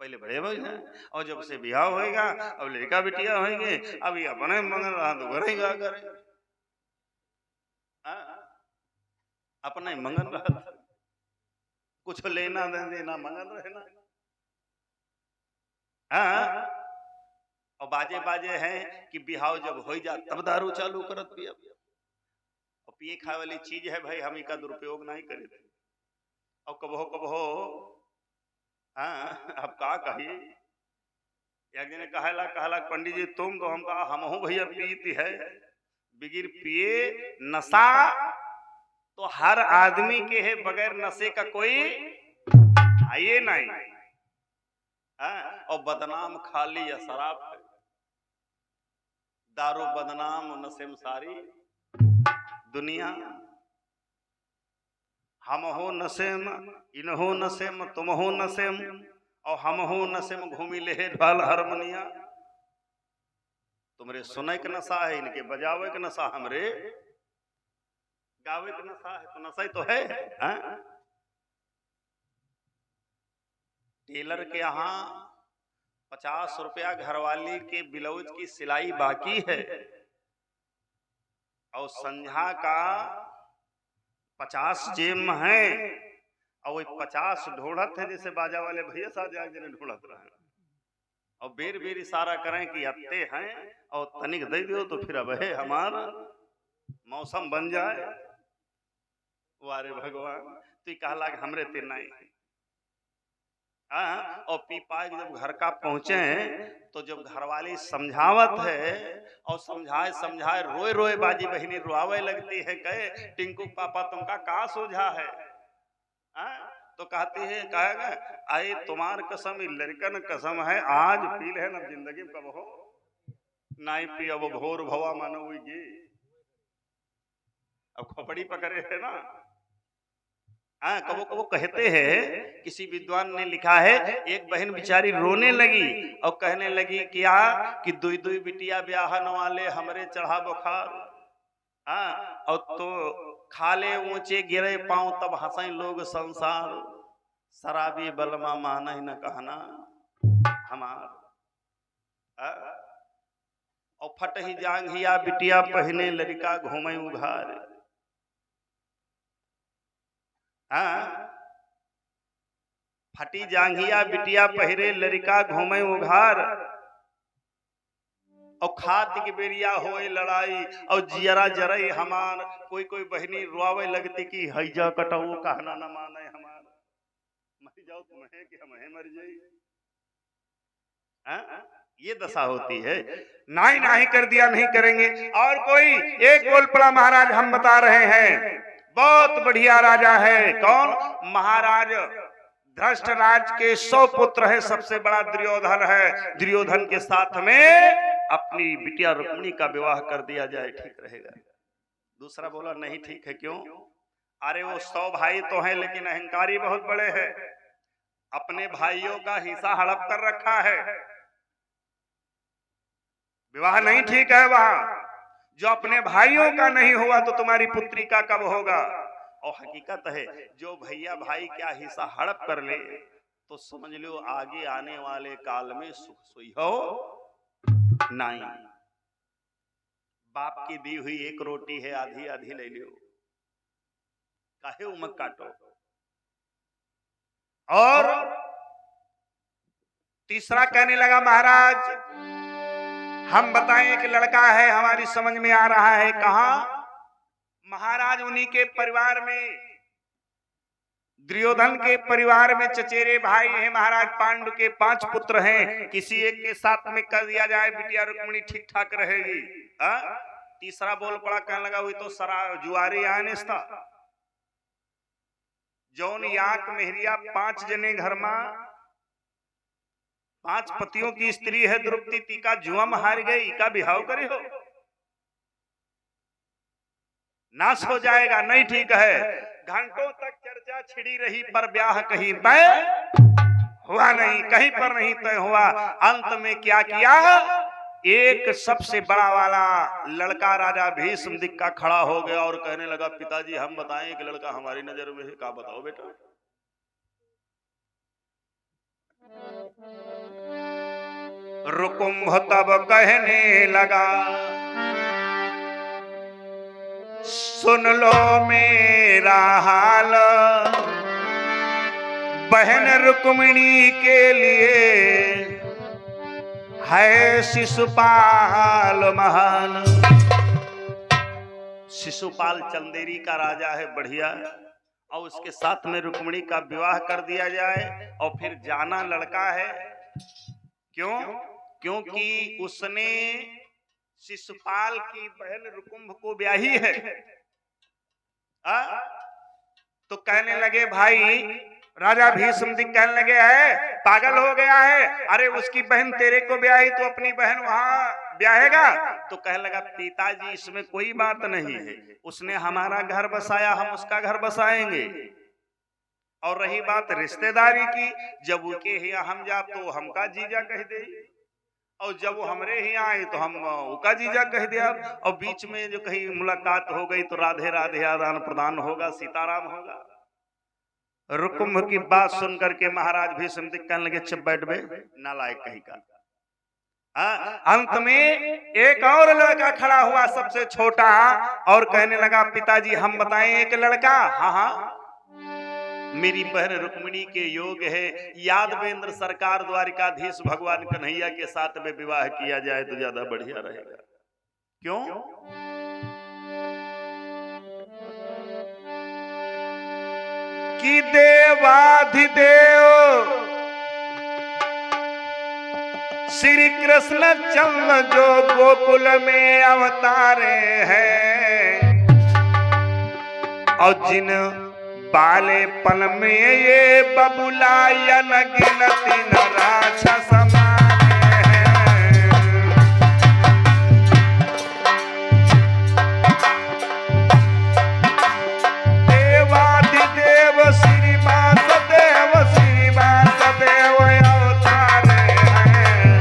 पहले बड़े भाई हैं और जब से बिहाव होएगा अब लड़का बिटिया होंगे, अब ये अपने मंगन रहा तो घर ही गा करे, अपने मंगन रहा कुछ लेना देना मंगन रहना। और बाजे बाजे हैं कि बिहाव जब हो जा तब दारू चालू करत पिया, और पिए खाए वाली चीज है भाई, हम इसका दुरुपयोग नहीं करे। और कबहो अब का कही, एक दिन कहला पंडित जी तुम तो हम कहा हम भैया पीती है, बिगिर पिए नशा तो हर आदमी के है, बगैर नशे का कोई आइए नहीं। और बदनाम खाली या शराब है, दारू बदनाम नशे में सारी दुनिया। हम हो नशे में, इन हो नशे में, तुम हो नशे में, और हम हो नशे में घूमी ले ढाल हारमोनिया। तुमरे सुने के नशा है, इनके बजावे के नशा, हमरे गावे के नशा है, तो नशा ही तो है। टेलर के यहाँ 50 रुपया घरवाली के ब्लाउज की सिलाई बाकी है और संझा का 50 जेब में है, और वही 50 ढोड़त है, जैसे बाजा वाले भैया साथ जने ढोड़त रहे, और बेर बेर इशारा करें कि अत्ते हैं और तनिक दे दो तो फिर अब है हमारा मौसम बन जाए। वारे भगवान, तो कहला कि हमरे ते नहीं। और पीपा जब घर का पहुंचे तो जब घरवाली समझावत है और समझाए रोए रोए बाजी बहिनी रुआवे लगती है, कहे टिंकू पापा तुमका का सोझा है? तो कहती है, कहेगा आई तुम्हार कसम लड़कन कसम है, आज पी ले न जिंदगी में कब हो नहीं पी, अब भोर भवा मानो हुई। अब खोपड़ी पकड़े है ना। कबो कबो कहते हैं, किसी विद्वान ने लिखा है, एक बहन बिचारी रोने लगी और कहने लगी क्या कि दुई दुई बिटिया ब्याहन वाले हमरे चढ़ा बुखार, और तो खाले ऊंचे गिरे पांव तब हंसाई लोग संसार, शराबी बलमा माना ही न कहना हमार। और फट ही जांघिया बिटिया पहने लड़का घूमे उघार। फटी जांघिया बिटिया पहिरे लड़का घूमे उघार, और खात की बेरिया होए लड़ाई और जियरा जरई हमार। कोई कोई बहनी रुआवे लगती कि हैजा कटऊ कहना न माने हमार, मर जाओ तुम्हें कि हमें मर जाई। ये दशा होती है। नहीं नहीं कर दिया नहीं करेंगे। और कोई एक बोल पड़ा महाराज हम बता रहे हैं, बहुत बढ़िया राजा है। कौन? महाराज धृष्टराज के 100 पुत्र है, सबसे बड़ा दुर्योधन है। दुर्योधन के साथ में अपनी बिटिया रुक्मिणी का विवाह कर दिया जाए, ठीक रहेगा। दूसरा बोला नहीं ठीक है। क्यों? अरे वो 100 भाई तो हैं लेकिन अहंकारी बहुत बड़े हैं, अपने भाइयों का हिस्सा हड़प कर रखा है, विवाह नहीं ठीक है। वहां जो अपने भाइयों का नहीं हुआ तो तुम्हारी पुत्री का कब होगा। और हकीकत है जो भैया भाई क्या हिस्सा हड़प कर ले तो समझ लो आगे आने वाले काल में सुख सुई हो नहीं। बाप की दी हुई एक रोटी है आधी आधी ले लियो, काहे उमक काटो। और तीसरा कहने लगा महाराज हम बताएं कि लड़का है हमारी समझ में आ रहा है कहां। महाराज उन्हीं के परिवार में दुर्योधन के परिवार में चचेरे भाई हैं महाराज। पांडु के 5 पुत्र हैं, किसी एक के साथ में कर दिया जाए बिटिया रुक्मिणी ठीक ठाक रहेगी। तीसरा बोल पड़ा कहने लगा वही तो सरा जुआरी आनेस था जौन याक मेहरिया 5 जने घर में 5 पतियों की स्त्री है द्रौपदी टीका जुआम हार गई का बिहाव करे हो नाश हो जाएगा नहीं ठीक है। घंटों तक चर्चा छिड़ी रही पर ब्याह कहीं तय हुआ नहीं, कहीं पर नहीं तय हुआ। अंत में क्या किया एक सबसे बड़ा वाला लड़का राजा भीष्म दिक्का खड़ा हो गया और कहने लगा पिताजी हम बताएं एक लड़का हमारी नजर में है का बताओ बेटा। रुकुम्भ तब कहने लगा सुन लो मेरा हाल बहन रुक्मिणी के लिए है शिशुपाल महान। शिशुपाल चंदेरी का राजा है बढ़िया और उसके साथ में रुक्मिणी का विवाह कर दिया जाए और फिर जाना लड़का है। क्यों? क्योंकि उसने शिशुपाल की बहन रुकुम्भ को ब्याही है। तो कहने लगे भाई राजा भीष्म कहने लगे है पागल हो गया है, अरे उसकी बहन तेरे को ब्याही तो अपनी बहन वहां ब्याहेगा। तो कहने लगा पिताजी इसमें कोई बात नहीं है, उसने हमारा घर बसाया हम उसका घर बसाएंगे। और रही बात रिश्तेदारी की जब उनके यहाँ हम जा तो हमका जीजा कह दे और जब वो हमरे ही आए तो हम उका जीजा कह दिया और बीच में जो कहीं मुलाकात हो गई तो राधे राधे आदान प्रदान होगा सीताराम होगा। रुकुम्भ की बात सुन करके महाराज भीष्म कहने लगे चुप बैठ बे नालायक कहीं का। अंत में एक और लड़का खड़ा हुआ सबसे छोटा और कहने लगा पिताजी हम बताएं एक लड़का। हाँ हाँ मेरी बहन रुक्मिणी के योग है, यादवेंद्र सरकार द्वारिकाधीश भगवान कन्हैया के साथ में विवाह किया जाए तो ज्यादा बढ़िया रहेगा। क्यों? कि देवाधिदेव श्री कृष्ण चंद्र जो गोकुल में अवतारे हैं और जिन बालेपन में ये बबुलायन गिनती न राक्षस मारे हैं। देवाधिदेव श्रीवास देव अवतारे हैं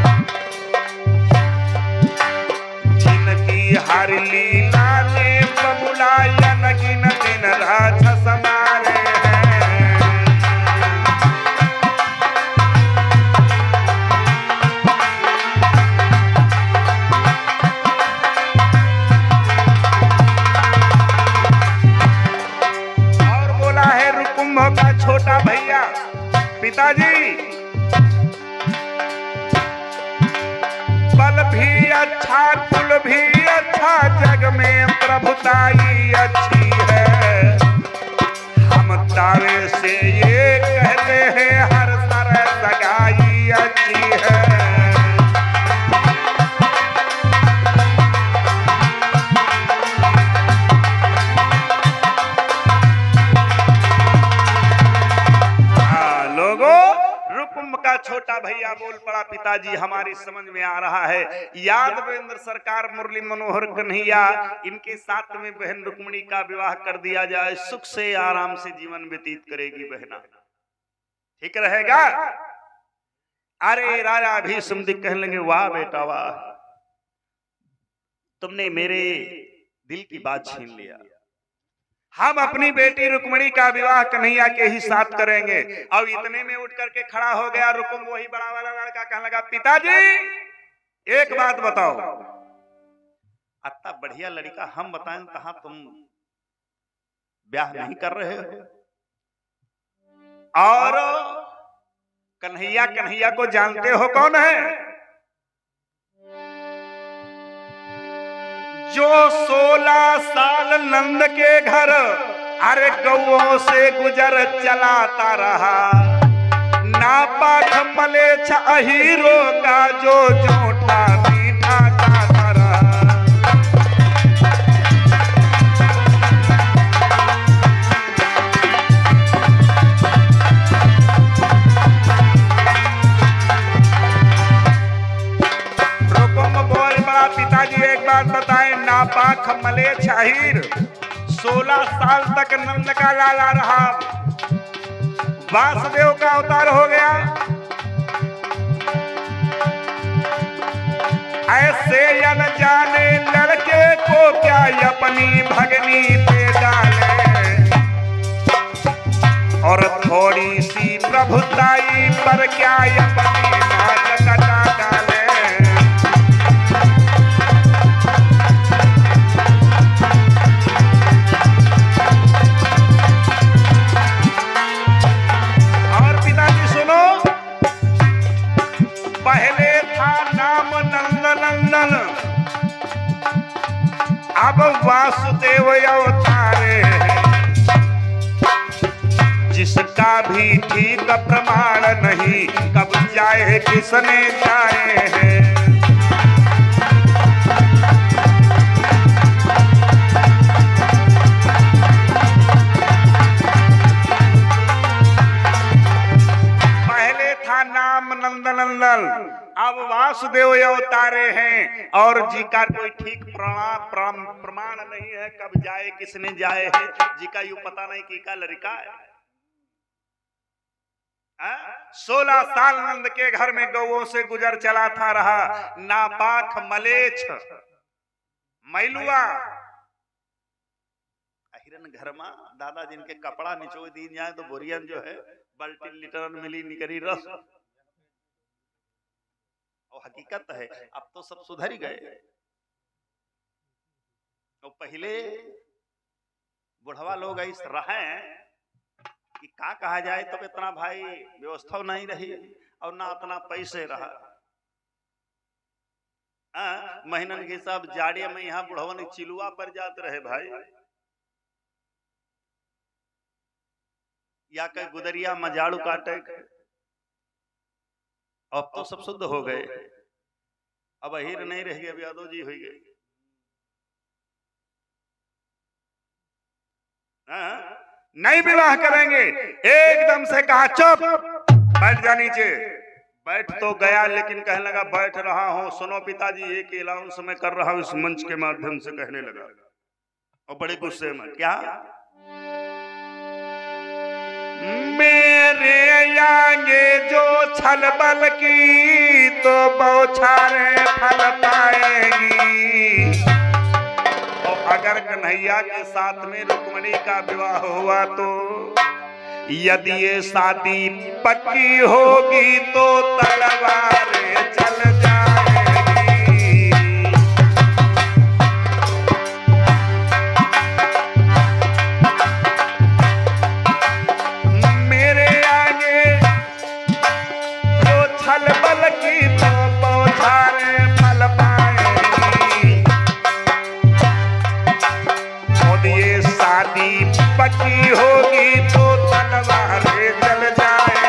जिनकी हर लीला ने बबुलायन गिनती न राक्षस मारे। छोटा भैया पिताजी बल भी अच्छा कुल भी अच्छा जग में प्रभुताई अच्छी है। हम तारे से ये कहते हैं हर तरह सगाई अच्छी है। छोटा भैया बोल पड़ा पिताजी हमारी समझ में आ रहा है यादवेंद्र सरकार मुरली मनोहर कन्हैया इनके साथ में बहन रुक्मिणी का विवाह कर दिया जाए सुख से आराम से जीवन व्यतीत करेगी बहना ठीक रहेगा। अरे राजा भीष्म कहने लगे वाह बेटा वाह तुमने मेरे दिल की बात छीन लिया। हम अपनी बेटी रुक्मणी का विवाह कन्हैया के ही साथ करेंगे। और इतने में उठ करके खड़ा हो गया रुकुम, वही बड़ा वाला लड़का, कहने लगा पिताजी एक बात बताओ। अत्ता बढ़िया लड़का हम बताएं कहा तुम ब्याह नहीं कर रहे हो? और कन्हैया, कन्हैया को जानते हो कौन है? जो 16 साल नंद के घर अरे गौओं से गुजर चलाता रहा, नापाक मलेच्छ अहीरो का जो झूठा मीठा खाता रहा। पिताजी एक बात बताएं, नापाक मलेच्छ अहीर 16 साल तक नंद का लाला रहा, वासुदेव का अवतार हो गया। ऐसे अनजाने लड़के को क्या अपनी भगनी पे डाले, और थोड़ी सी प्रभुताई पर क्या अपनी नाक कटा डाले। पहले था नाम नंदनंदन, अब वासुदेव अवतारे, जिसका भी ठीक प्रमाण नहीं कब जाए किसने जाए है। नाम नंदनंदन, अब वासुदेव अवतारे हैं, और जी का कोई ठीक प्रमाण नहीं है कब जाए किसने जाए है। जी का यूं पता नहीं कि का लड़का है। 16 साल नंद के घर में गौओं से गुजर चलाता रहा, नापाक मलेच्छ मैलुआ हिरन घर में दादा जिनके कपड़ा निचो दी जाए तो बोरियन जो है बल्टी लीटर मिली निकरी रस। और हकीकत है अब तो सब सुधर ही गए। तो पहले बुढ़वा लोग इस रहे कि का कहा जाए, तब इतना भाई व्यवस्था नहीं रही और ना इतना पैसे रहा। महीनन के हिसाब जाड़े में यहाँ बुढ़वन चिलुआ पर जाते रहे भाई, या कई गुदरिया मजाड़ू काटे। अब तो सब शुद्ध हो गए, अब अहीर नहीं रह गए, अब यादव जी हो गए। नहीं विवाह करेंगे। एकदम से कहा चुप, बैठ जा नीचे। बैठ तो गया लेकिन कहने लगा बैठ रहा हूं, सुनो पिताजी एक अनाउंस मैं कर रहा हूं इस मंच के माध्यम से, कहने लगा और बड़े गुस्से में। क्या? मेरे आगे जो छल बल की तो बौछारें फल पाएगी। और अगर कन्हैया के साथ में रुक्मणी का विवाह हुआ तो यदि ये शादी पक्की होगी तो तलवारें चल जाएगी। मेरे आगे जो छल बल की तो बौछारें फल पाएगी। और ये शादी पक्की होगी तो तलवारें चल जाएगी।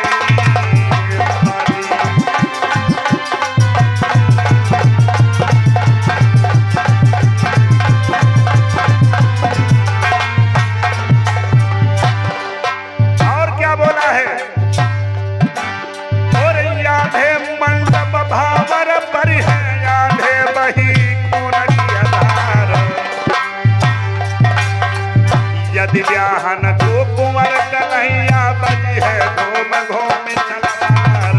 और क्या बोला है? और यादे मंडप भावर पर है, यादे बही खून की आधार। यदि ब्याहन को कुंवर कन्हैया बजी है घूम घूम तलवार।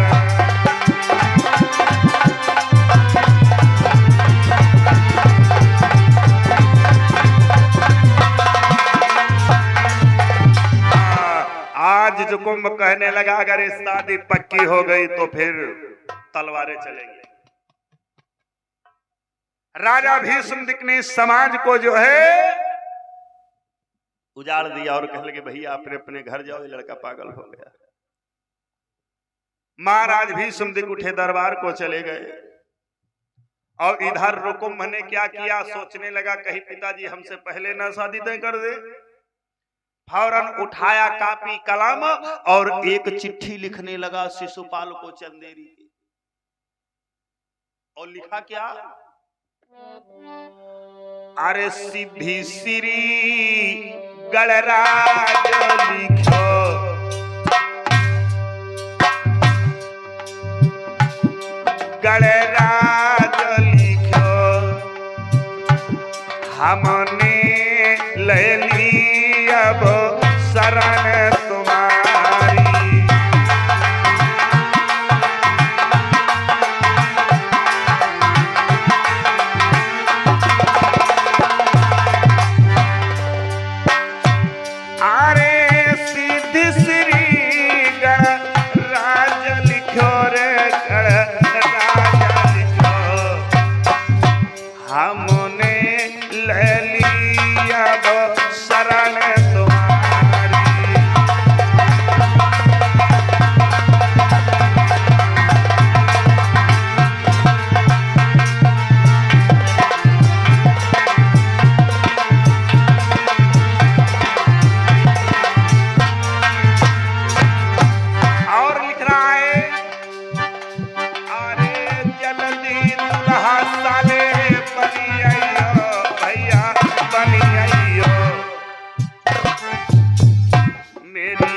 रुकुम कहने लगा अगर इस शादी पक्की हो गई तो फिर तलवारें चलेंगी। राजा भीष्मदिक ने समाज को जो है उजाड़ दिया और कहने लगे भैया अपने अपने घर जाओ, ये लड़का पागल हो गया। महाराज भीष्मदिक उठे दरबार को चले गए और इधर रुकुम ने क्या किया, सोचने लगा कहीं पिताजी हमसे पहले ना शादी तय कर दे। फौरन उठाया कापी कलम और एक चिट्ठी लिखने लगा शिशुपाल को चंदेरी की। और लिखा क्या, अरे सिद्धि श्री गणराज लिखो, गणराज लिखो, हमने ले ली अब शरण तुम्हारी। अरे सिद्धि श्री गणराज लिखो रे गणराज लिखो, हमने ले लिया अब शरण तुम्हारी। और लिख रहा है, अरे जल्दी दुल्हा साले बनी आइयो भैया बनी आइयो, मेरी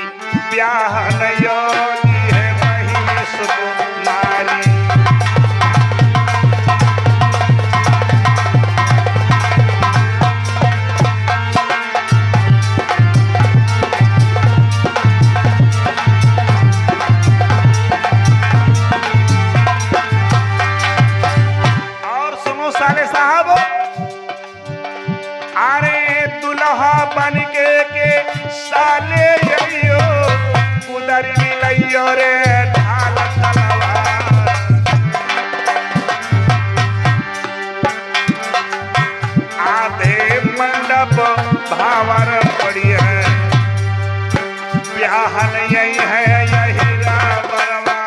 ब्याह नयोगी है महेश कुमारी। और सुनो साले साहब, अरे दुल्हा बन के साले अइयो, कुदर मिलइयो रे ढाल तलवार। आधे मंडप भावर पड़ी है, ब्याह नहीं है यही बरवार।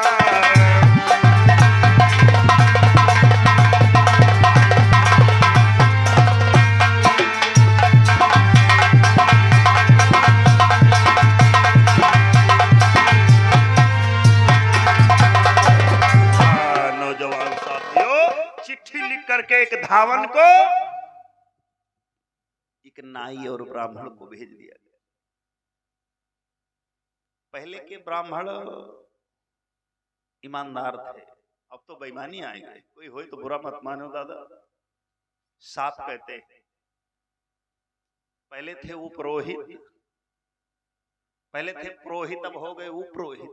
नौजवान साथियों, चिट्ठी लिख करके एक धावन को, एक नाई और ब्राह्मण को भेज दिया गया। पहले के ब्राह्मण ईमानदार थे, अब तो बेईमानी आएंगे। कोई हो तो बुरा मत मानो दादा, साफ कहते हैं। पहले थे वो पुरोहित, पहले थे पुरोहित, अब हो गए वो पुरोहित।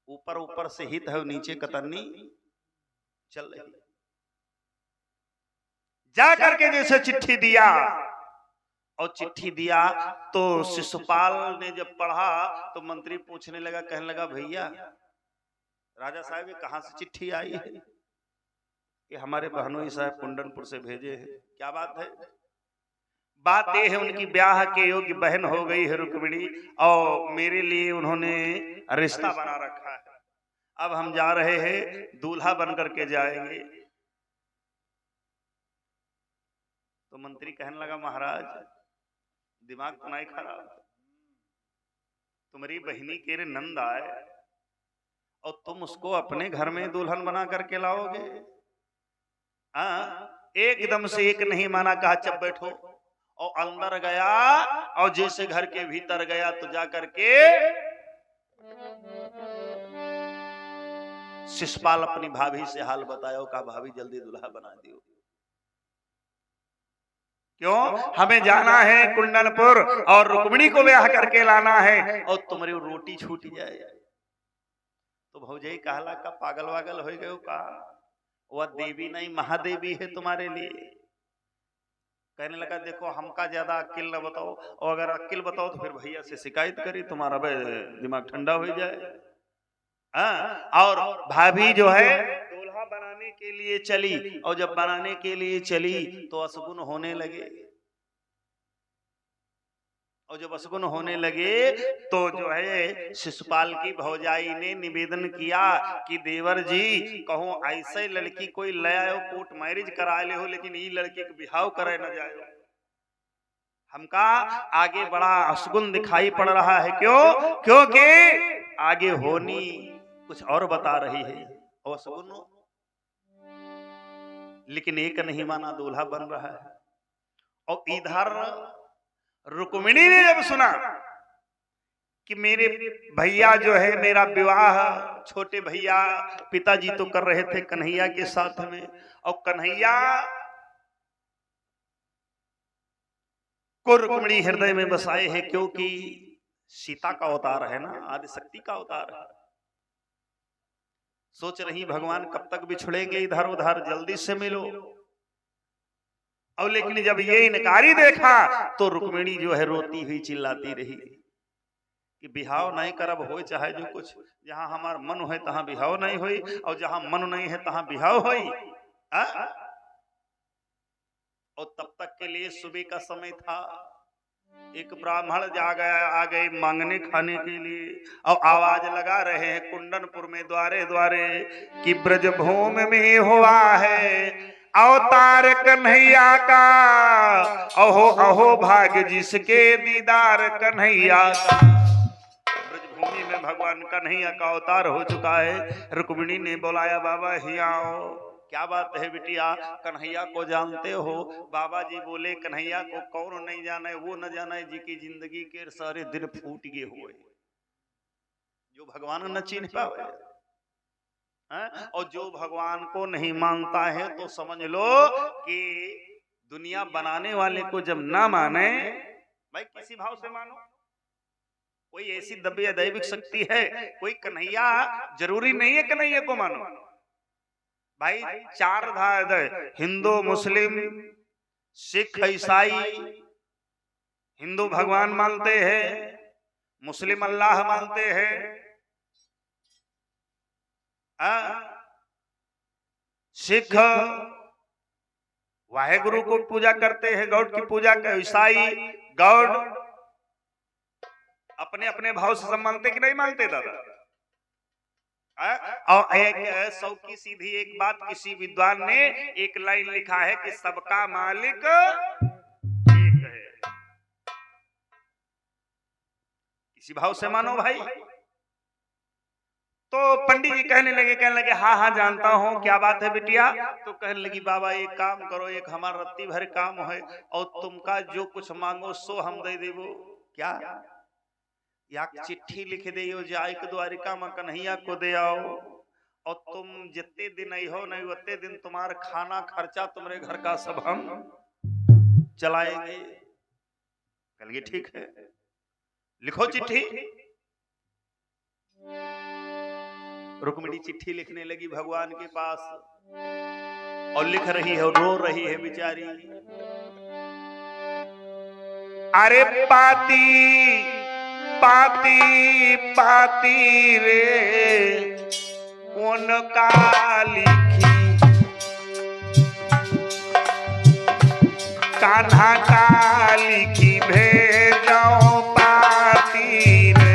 ऊपर ऊपर से हित है, नीचे कतरनी चल रही। जा करके जैसे चिट्ठी दिया, और चिट्ठी दिया तो शिशुपाल ने जब पढ़ा तो मंत्री पूछने लगा, कहने लगा भैया राजा साहब ये कहां से चिट्ठी आई है? कि हमारे बहनोई साहब कुंडनपुर से भेजे हैं। क्या बात है? बात यह है उनकी ब्याह के योग्य बहन हो गई है रुक्मिणी, और मेरे लिए उन्होंने रिश्ता बना रखा है। अब हम जा रहे हैं, दूल्हा बन करके जाएंगे। तो मंत्री कहने लगा महाराज दिमाग तो नहीं खराब, तुम्हारी बहनी के रे नंद आए और तुम उसको अपने घर में दुल्हन बना करके लाओगे? हाँ, एकदम से एक नहीं माना, कहा चुप बैठो। और अंदर गया और जैसे घर के भीतर गया तो जा करके शिशुपाल अपनी भाभी से हाल बताया, कहा भाभी जल्दी दुल्हा बना दियो। क्यों? हमें जाना है कुंडनपुर और रुक्मिणी को ब्याह करके लाना है, और तुम्हारी रोटी छूट जाए। तो भौजाई कहला का पागल वागल हो गए का? वह देवी नहीं महादेवी है तुम्हारे लिए। कहने लगा देखो हमका ज्यादा अक्ल न बताओ, और अगर अक्ल बताओ तो फिर भैया से शिकायत करी, तुम्हारा दिमाग ठंडा हो जाए। हाँ, और भाभी जो है दूल्हा बनाने के लिए चली, और जब बनाने के लिए चली तो अशगुन होने लगे, और जब अशगुन होने लगे तो जो है शिशुपाल की भौजाई ने निवेदन किया कि देवर जी कहो ऐसे लड़की कोई ले आयो, कोर्ट मैरिज करा ले हो, लेकिन ये लड़की को बिहाव करे न जाए, हमका आगे बड़ा अशगुन दिखाई पड़ रहा है। क्यों? क्योंकि आगे होनी कुछ और बता रही है और अशगुन, लेकिन एक नहीं माना, दूल्हा बन रहा है। और इधर रुक्मिणी ने जब सुना कि मेरे भैया जो है मेरा विवाह छोटे भैया पिताजी तो कर रहे थे कन्हैया के साथ में, और कन्हैया को रुक्मिणी हृदय में बसाए है, क्योंकि सीता का अवतार है ना, आदिशक्ति का अवतार है। सोच रही भगवान कब तक बिछड़ेंगे इधर उधर, जल्दी से मिलो। और लेकिन जब ये इनकारी देखा तो रुक्मिणी जो है रोती हुई चिल्लाती रही कि बिहाव नहीं करब हो चाहे जो कुछ, जहां हमार मन है तहां बिहाव नहीं होई, और जहां मन नहीं है तहां बिहाव होई। और तब तक के लिए सुबह का समय था, एक ब्राह्मण आ गए मांगने खाने के लिए, और आवाज लगा रहे हैं कुंडनपुर में द्वारे द्वारे कि ब्रजभूमि में हुआ है अवतार कन्हैया का, अहो अहो भाग्य जिसके दीदार कन्हैया का। ब्रजभूमि में भगवान कन्हैया का अवतार हो चुका है। रुक्मिणी ने बुलाया, बाबा ही आओ। क्या बात है बिटिया, कन्हैया को जानते हो? बाबा जी बोले कन्हैया को कौन नहीं जाने, वो न जाने जी की जिंदगी के सारे दिन फूट गए हुए, जो भगवान न चिन्ह पावे। और जो भगवान को नहीं मानता है तो समझ लो कि दुनिया बनाने वाले को जब ना माने, भाई किसी भाव से मानो, कोई ऐसी दबे दैविक शक्ति है, कोई कन्हैया जरूरी नहीं है कन्हैया को मानो। भाई चार धार, हिंदू मुस्लिम सिख ईसाई, हिंदू भगवान मानते हैं, मुस्लिम अल्लाह मानते हैं, सिख वाहेगुरु को पूजा करते हैं, गॉड की पूजा कर, ईसाई गॉड अपने अपने भाव से सब मानते कि नहीं मानते दादा? और एक सौ की सीधी एक बात, किसी विद्वान ने एक लाइन लिखा है कि सबका मालिक एक है। किसी भाव से मानो भाई। तो पंडित जी कहने लगे हाँ हाँ जानता हूँ, क्या बात है बिटिया? तो कहने लगी बाबा एक काम करो, एक हमारा रत्ती भर काम है, और तुमका जो कुछ मांगो सो हम दे देवो। क्या? या चिट्ठी लिख दियो जाए के द्वारिका में कन्हैया को दे आओ, और तुम जितने दिन आई हो नहीं उतने दिन तुम्हारा खाना खर्चा तुम्हारे घर का सब हम चलाएंगे। कहिए ठीक है, लिखो चिट्ठी। रुक्मिणी चिट्ठी लिखने लगी भगवान के पास, और लिख रही है और रो रही है बेचारी। अरे पाती पाती पाती रे उनका लिखी, कान्हा का लिखी भेजो पाती रे।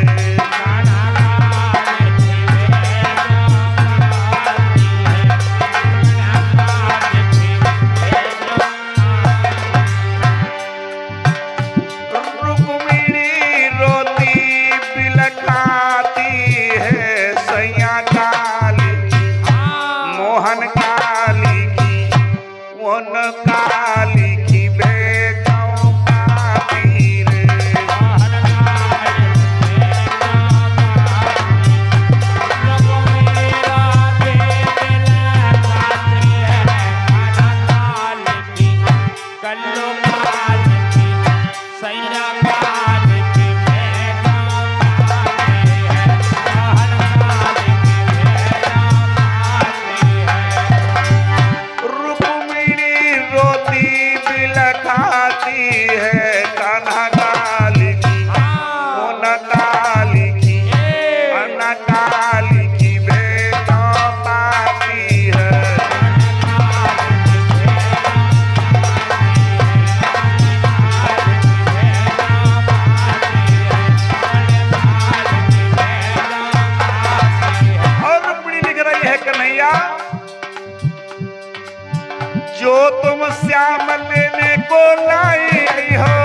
जो तुम श्याम लेने को लाई हो,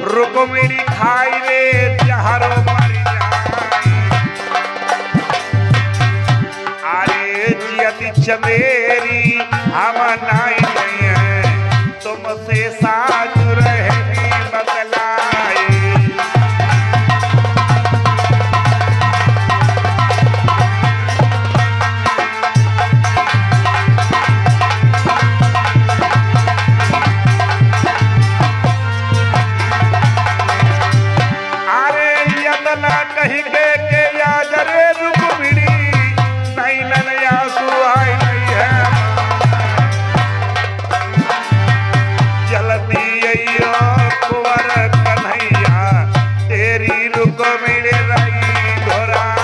रुक्मिणी खाई रे जहरो मर जाई। अरे जियति चमेरी हम नाई नहीं है, तुमसे साथ रहनी बतलाई। कहीं के याद रे रुक्मिणी, नहीं नया सुहाई नहीं है। जल्दी अइयो कुंवर कन्हैया, तेरी रुक्मिणी रही घोराए।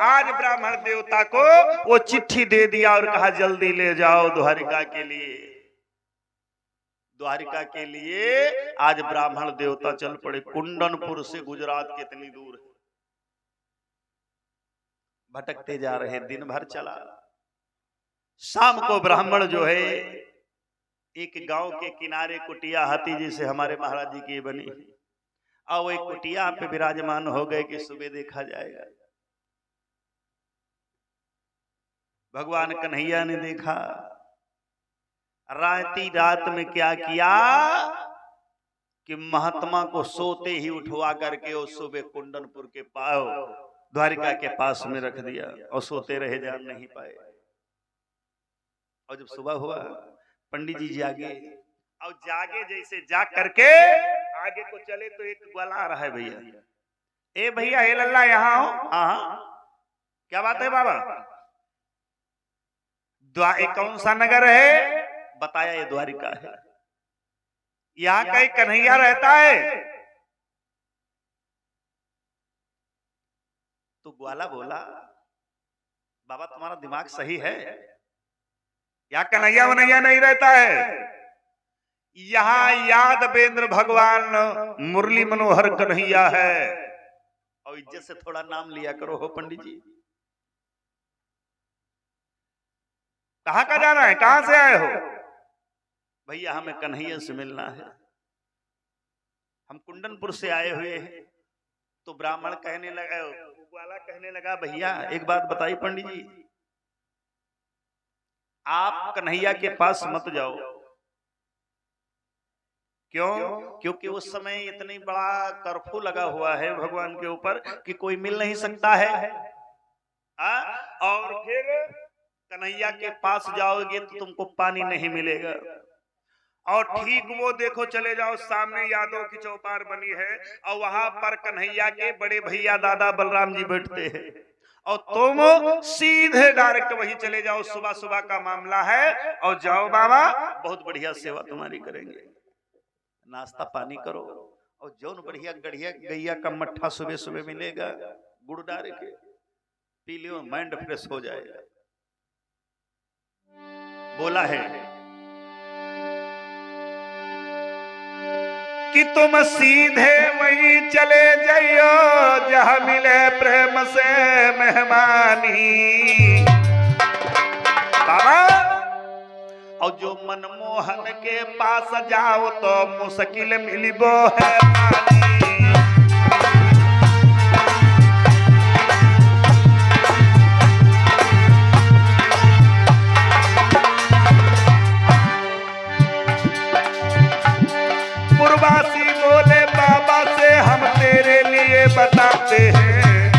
आज ब्राह्मण देवता को वो चिट्ठी दे दिया और कहा जल्दी ले जाओ द्वारिका के लिए। द्वारिका के लिए आज ब्राह्मण देवता चल पड़े। कुंडनपुर से गुजरात कितनी दूर है, भटकते जा रहे, दिन भर चला। शाम को ब्राह्मण जो है एक गांव के किनारे कुटिया हाथी जैसे हमारे महाराज जी की बनी, और वो एक कुटिया पे विराजमान हो गए कि सुबह देखा जाएगा। भगवान कन्हैया ने देखा, रात में क्या किया कि महात्मा को सोते ही उठवा करके और सुबह कुंडनपुर के पास द्वारिका के पास में रख दिया और सोते रहे, जान नहीं पाए। और जब सुबह हुआ पंडित जी जागे, और जागे जैसे जाग करके आगे को चले तो एक ग्वाला आ रहा है, भैया ए भैया हे लल्ला यहाँ हो। हाँ क्या बात है बाबा? कौन सा नगर है? बताया ये द्वारिका है। यहाँ कहीं कन्हैया रहता है? तो ग्वाला बोला, बाबा तुम्हारा दिमाग सही है, यहाँ कन्हैया वनैया नहीं रहता है। यहाँ यादवेंद्र भगवान मुरली मनोहर कन्हैया है। और इज्जत से थोड़ा नाम लिया करो हो पंडित जी। कहाँ का जाना है, कहाँ से आए हो? भैया हमें कन्हैया से मिलना है, हम कुंडनपुर से आए हुए हैं। तो ब्राह्मण कहने लगा, ग्वाला कहने लगा, भैया एक बात बताइए पंडित जी, आप कन्हैया के पास मत जाओ। क्यों? क्योंकि उस समय इतनी बड़ा कर्फ्यू लगा हुआ है भगवान के ऊपर कि कोई मिल नहीं सकता है। और फिर कन्हैया के पास जाओगे तो तुमको पानी नहीं मिलेगा। और ठीक वो देखो चले जाओ, सामने यादव की चौपार बनी है और वहां पर कन्हैया के बड़े भैया दादा बलराम जी बैठते हैं, और तुम सीधे डायरेक्ट वहीं चले जाओ। सुबह सुबह का मामला है, और जाओ बाबा, बहुत बढ़िया सेवा तुम्हारी करेंगे। नाश्ता पानी करो, और जौन बढ़िया गढ़िया गैया का मट्ठा सुबह सुबह मिलेगा, गुड़ डाल के पी लियो, माइंड फ्रेश हो जाएगा। बोला है कि तुम सीधे वहीं चले जाइयो जहां मिले प्रेम से मेहमानी। बाबा, और जो मनमोहन के पास जाओ तो मुश्किल मिलबो है पानी। पुरवासी बोले, बाबा से हम तेरे लिए बताते हैं,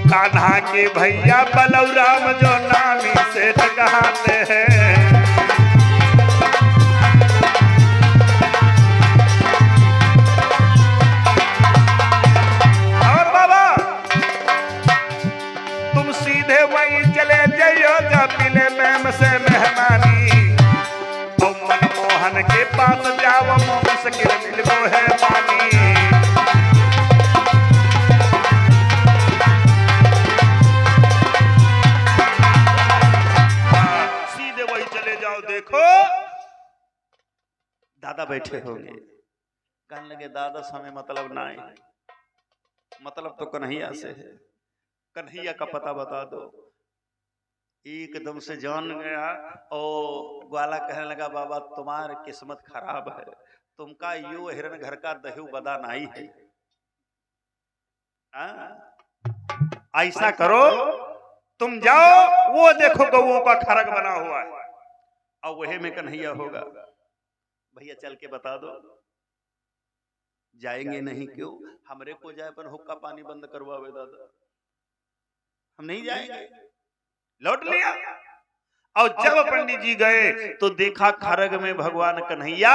कान्हा के भैया बलराम जो नामी से कहते हैं। और बाबा तुम सीधे वहीं चले जाइयो जब मिले मैम से मेहमानी। मनमोहन के पास जाओ, मुश्किल मिलबो है पानी। दादा बैठे होंगे। कहने लगे दादा हमें मतलब ना है, मतलब तो कन्हैया से है, कन्हैया का पता बता दो। एकदम से जान गया और ग्वाला कहने लगा बाबा तुम्हारी किस्मत खराब है, तुमका यो हिरण घर का दही बदा नहीं है। ऐसा करो तुम जाओ, वो देखो गौओं का खरग बना हुआ है, और वही में कन्हैया होगा। भैया चल के बता दो। जाएंगे नहीं क्यों? हमरे को जाए पर हुक्का पानी बंद करवावे दादा, हम नहीं जाएंगे। लौट लिया। और जब पंडित जी गए तो देखा खरग में भगवान कन्हैया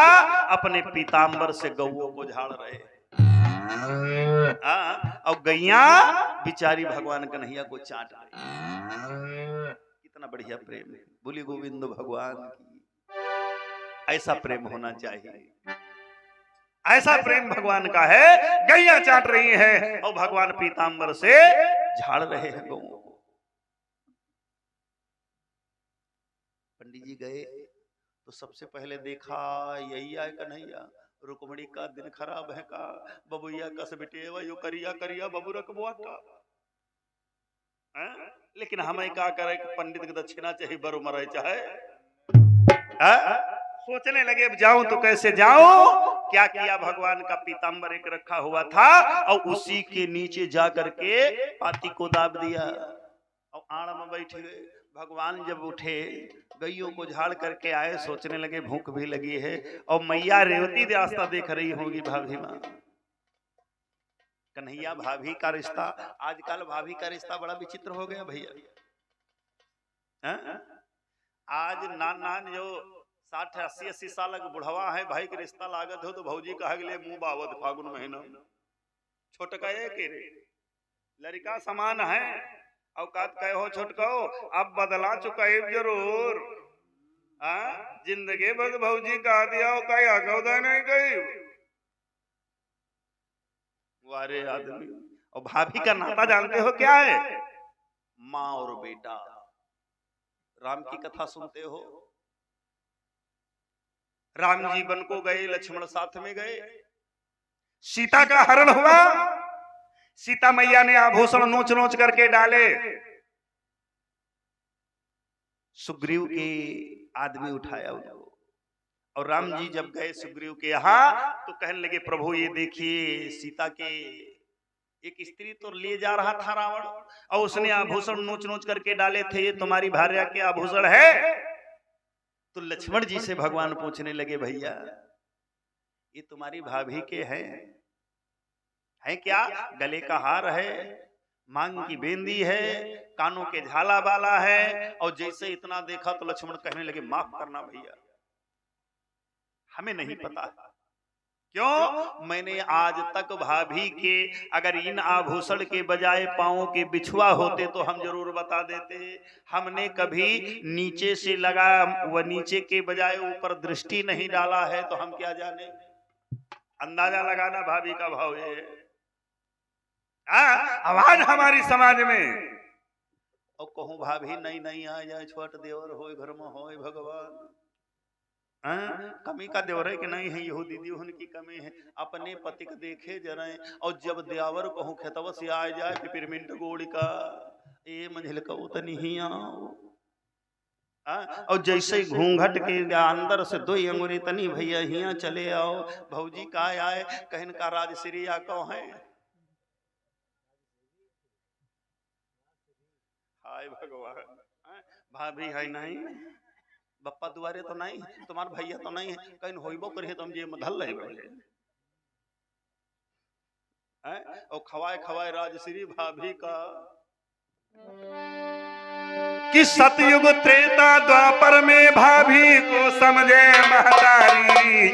अपने पीताम्बर से गौओं को झाड़ रहे। और गैया बिचारी भगवान कन्हैया को चाट रही। कितना बढ़िया प्रेम है, बोली गोविंद भगवान की। ऐसा प्रेम होना चाहिए, ऐसा प्रेम भगवान का है। गैया चाट रही है और भगवान पीताम्बर से झाड़ रहे हैं गौओं को। पंडित जी गए तो सबसे पहले देखा यही आए कन्हैया, रुकमणी का दिन खराब है का, बबुया कस बेटे यो करिया करिया बबू रखबुआ का। लेकिन हमें क्या करे, पंडित की दक्षिणा चाहिए, बरो मरे चाहे। सोचने लगे अब जाऊं तो कैसे जाऊं। क्या किया, भगवान का पीताम्बर एक रखा हुआ था और उसी के नीचे जा करके पाती को दाब दिया और आड़ में बैठ गए। भगवान जब उठे गैयों को झाड़ करके आए, सोचने लगे भूख भी लगी है और मैया रेवती रास्ता देख रही होगी भाभी माँ। कन्हैया भाभी का रिश्ता, आजकल भाभी का रिश्ता बड़ा विचित्र हो गया भैया। आज नान जो 60-80 साल का बुढ़वा है, भाई के रिश्ता लागत हो तो भौजी कहा गए मुंह बावत फागुन महीना छोटका के लड़का समान है। औकात कहे हो छोटको, अब बदला चुका है जरूर। जिंदगी बद भौजी कहा दिया कहीं अगौदा नहीं कही वारे आदमी। और भाभी का नाता जानते हो क्या है? माँ और बेटा। राम की कथा सुनते हो, राम जी वन को गए, लक्ष्मण साथ में गए, सीता का हरण हुआ। सीता मैया ने आभूषण नोच नोच करके डाले। सुग्रीव के आदमी उठाया उनको, और राम जी जब गए सुग्रीव के यहाँ तो कहने लगे प्रभु ये देखिए सीता के एक स्त्री तो ले जा रहा था रावण, और उसने आभूषण नोच नोच करके डाले थे, ये तुम्हारी भार्या के आभूषण है? तो लक्ष्मण जी से भगवान पूछने लगे भैया ये तुम्हारी भाभी के हैं क्या? गले का हार है, मांग की बेंदी है, कानों के झाला बाला है। और जैसे इतना देखा तो लक्ष्मण कहने लगे माफ करना भैया, हमें नहीं पता। क्यों? मैंने आज तक भाभी के अगर इन आभूषण के बजाय पांवों के बिछुआ होते तो हम जरूर बता देते। हमने कभी नीचे से लगा व नीचे के बजाय ऊपर दृष्टि नहीं डाला है, तो हम क्या जाने। अंदाजा लगाना भाभी का भाव है। आवाज हमारी समाज में। और कहूं भाभी नहीं आ जाए, छोट देवर होए घर में होए भगवान। कमी का देवर है कि नहीं है, यहू दीदी उनकी कमी है। अपने पति को देखे जराए, और जब देवर कहूं खेतव से आ जाए पिपरमिंट गोड़ी का ये मंझिल का उतनी ही आओ। और जैसे घूंघट के अंदर से 2 अंगुरी तनी भैया हिया चले आओ। भौजी का आए कहन का राजश्री आ कहो है। हाय भगवान, भाभी है नहीं, बप्पा दुआरे तो नहीं, तुम्हार भैया तो नहीं है, कहीं होइबो करे तो हम जे मधल रहे बैठे और खवाए खवाए राजश्री भाभी का। कि सतयुग त्रेता द्वापर में भाभी को समझे महतारी,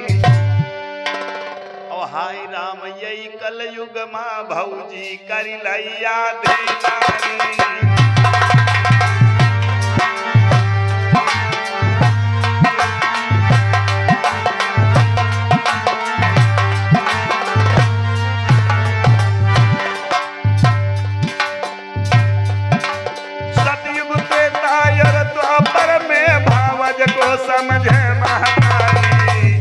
और हाय राम यही कल युग माँ भौजी करी लैया समझे महतारी।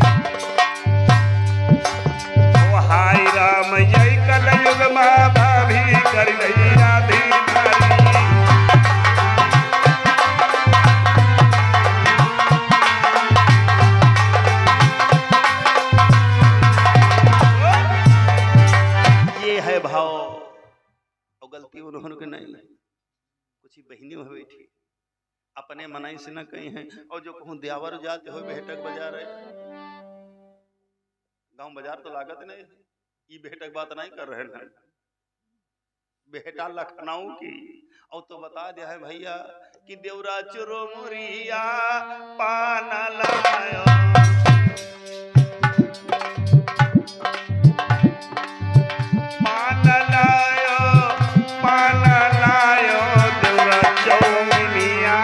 अपने मनाई से न कहीं है। और जो कहूँ द्यावर जाते हो बेहटक बाजार है, गांव बाजार तो लागत नहीं, ये बेहटक बात नहीं कर रहे हैं, बेटा लखनऊ की। और तो बता दिया है भैया कि देवरा चुरो मुरिया पान लायो, पान लायो, पान लायो देवरा चौमिनिया।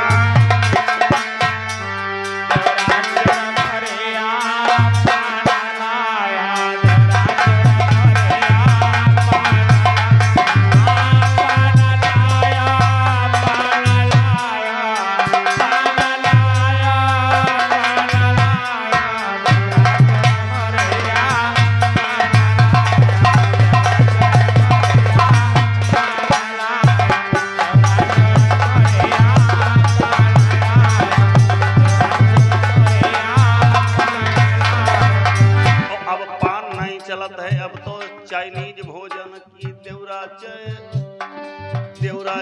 चाइनीज भोजन की देवरा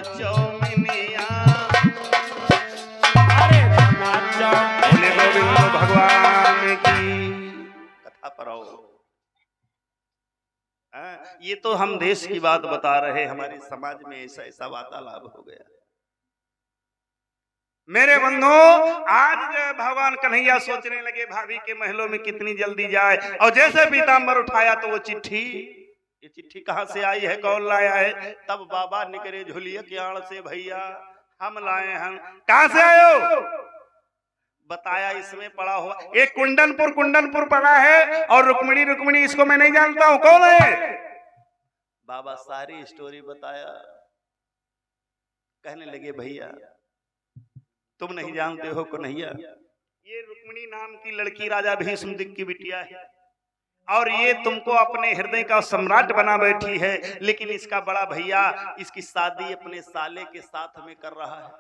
चौमिनिया। बोले गोविंद भगवान की कथा पर आओ। ये तो हम देश की बात बता रहे, हमारे समाज में ऐसा ऐसा वार्तालाप हो गया। मेरे बंधु, आज भगवान कन्हैया सोचने लगे भाभी के महलों में कितनी जल्दी जाए, और जैसे पीताम्बर उठाया तो वो चिट्ठी, ये चिट्ठी कहाँ से आई है, कौन लाया है? तब बाबा निकले झुलिया के आड़ से, भैया हम लाए हैं। कहाँ से आए हो? बताया इसमें पड़ा हुआ, एक कुंडनपुर पड़ा है, और रुक्मिणी इसको मैं नहीं जानता हूँ, कौन है? बाबा सारी स्टोरी बताया। कहने लगे भैया तुम नहीं जानते हो कन्हैया, ये रुक्मिणी नाम की लड़की राजा भीष्म की बिटिया है, और ये तुमको अपने हृदय का सम्राट बना बैठी है, लेकिन इसका बड़ा भैया इसकी शादी अपने साले के साथ में कर रहा है,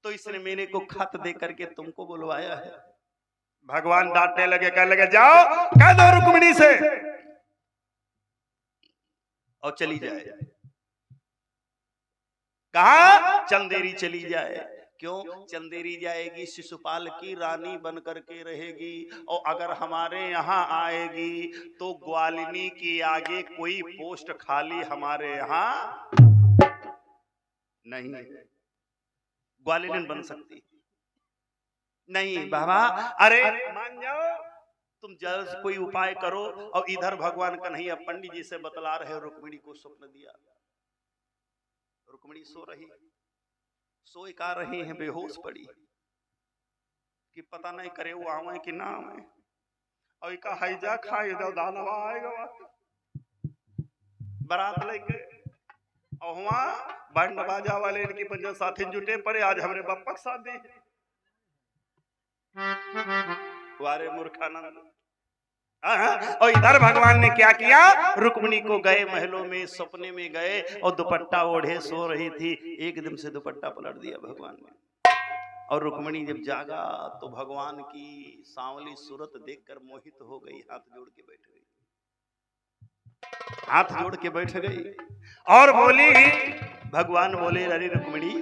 तो इसने मेरे को खत दे करके तुमको बुलवाया है। भगवान डांटने लगे, कहने लगे जाओ कह दो रुक्मिणी से और चली जाए। कहा? चंदेरी चली जाए। क्यों चंदेरी जाएगी? शिशुपाल की रानी बन करके रहेगी, और अगर हमारे यहाँ आएगी तो ग्वालिनी के आगे कोई पोस्ट खाली हमारे यहाँ नहीं, ग्वालिनी बन सकती नहीं। बाबा अरे मान जाओ, तुम जल्द कोई उपाय करो। और इधर भगवान कन्हैया पंडित जी से बतला रहे, रुक्मिणी को स्वप्न दिया। रुक्मिणी सो रही, सोई का रही है, बेहोश पड़ी कि पता नहीं करे वो आवे कि ना आवे, और का हैजा खाए दो दानवा आएगा बारात लेके, और वहां बैंड बाजा वाले इनकी पंजा साथी जुटे पड़े, आज हमरे बप्पा के साथ दी वारे मूर्खानंद। और इधर भगवान ने क्या किया? रुक्मिणी को गए महलों में, सपने में गए, और दुपट्टा ओढ़े सो रही थी, एकदम से दुपट्टा पलट दिया भगवान ने। और रुक्मिणी जब जागा तो भगवान की सांवली सूरत देखकर मोहित हो गई, हाथ जोड़ के बैठ गई, हाथ जोड़ के बैठ गई और बोली, भगवान बोले अरे रुक्मिणी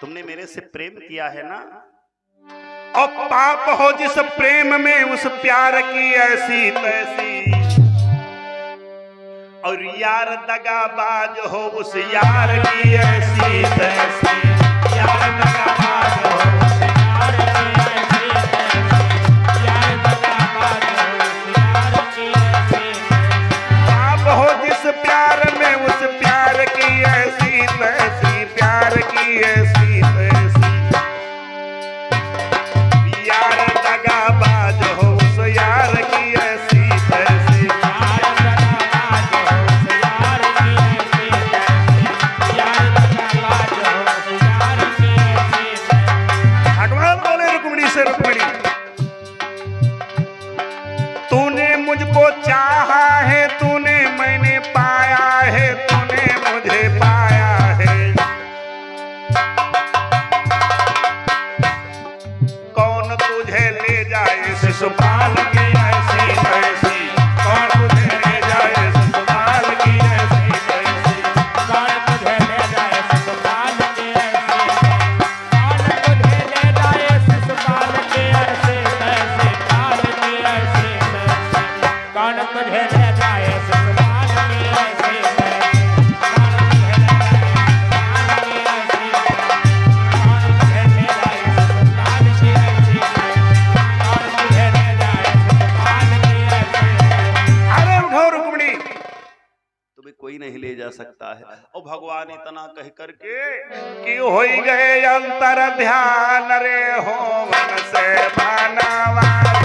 तुमने मेरे से प्रेम किया है ना, और पाप हो जिस प्रेम में उस प्यार की ऐसी तैसी, और यार दगाबाज हो उस यार की ऐसी तैसी, यार दगाबाज हो उस यार की ऐसी तैसी, यार दगाबाज हो उस यार की ऐसी तैसी, पाप हो जिस प्यार में उस प्यार की ऐसी तैसी, प्यार की ऐसी तैसी, यार दगाबाज हो उस यार की ऐसी तैसी, यार दगाबाज हो उस यार की ऐसी तैसी, यार दगाबाज हो उस यार की ऐसी तैसी। भगवान बोले रुक्मिणी से, रुक्मिणी तूने मुझको चाहा है, तूने मैंने पाया है, तूने मुझे पाया है, कौन तुझे ले जाए शिशुपाल की ऐसी तैसी, कौन तुझे ले जाए शिशुपाल की ऐसी तैसी, कौन तुझे ले जाए शिशुपाल की ऐसी सकता है। और भगवान इतना कह करके कि हो गए अंतर ध्यान रे होवन से बनवारी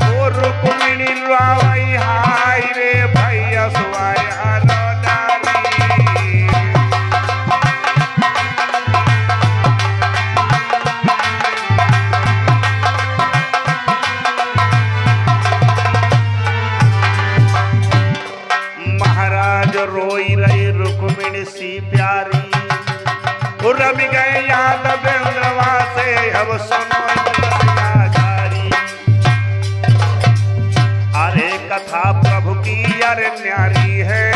ओ रुक्मिणी रुआवई हाय रे भैया सुआया रोदारी महाराज रोई रही रुक्मिणी सी प्यारी रम गए याद बेंद्रवा से अब सुनो गारी अरे कथा प्रभु की अरे न्यारी है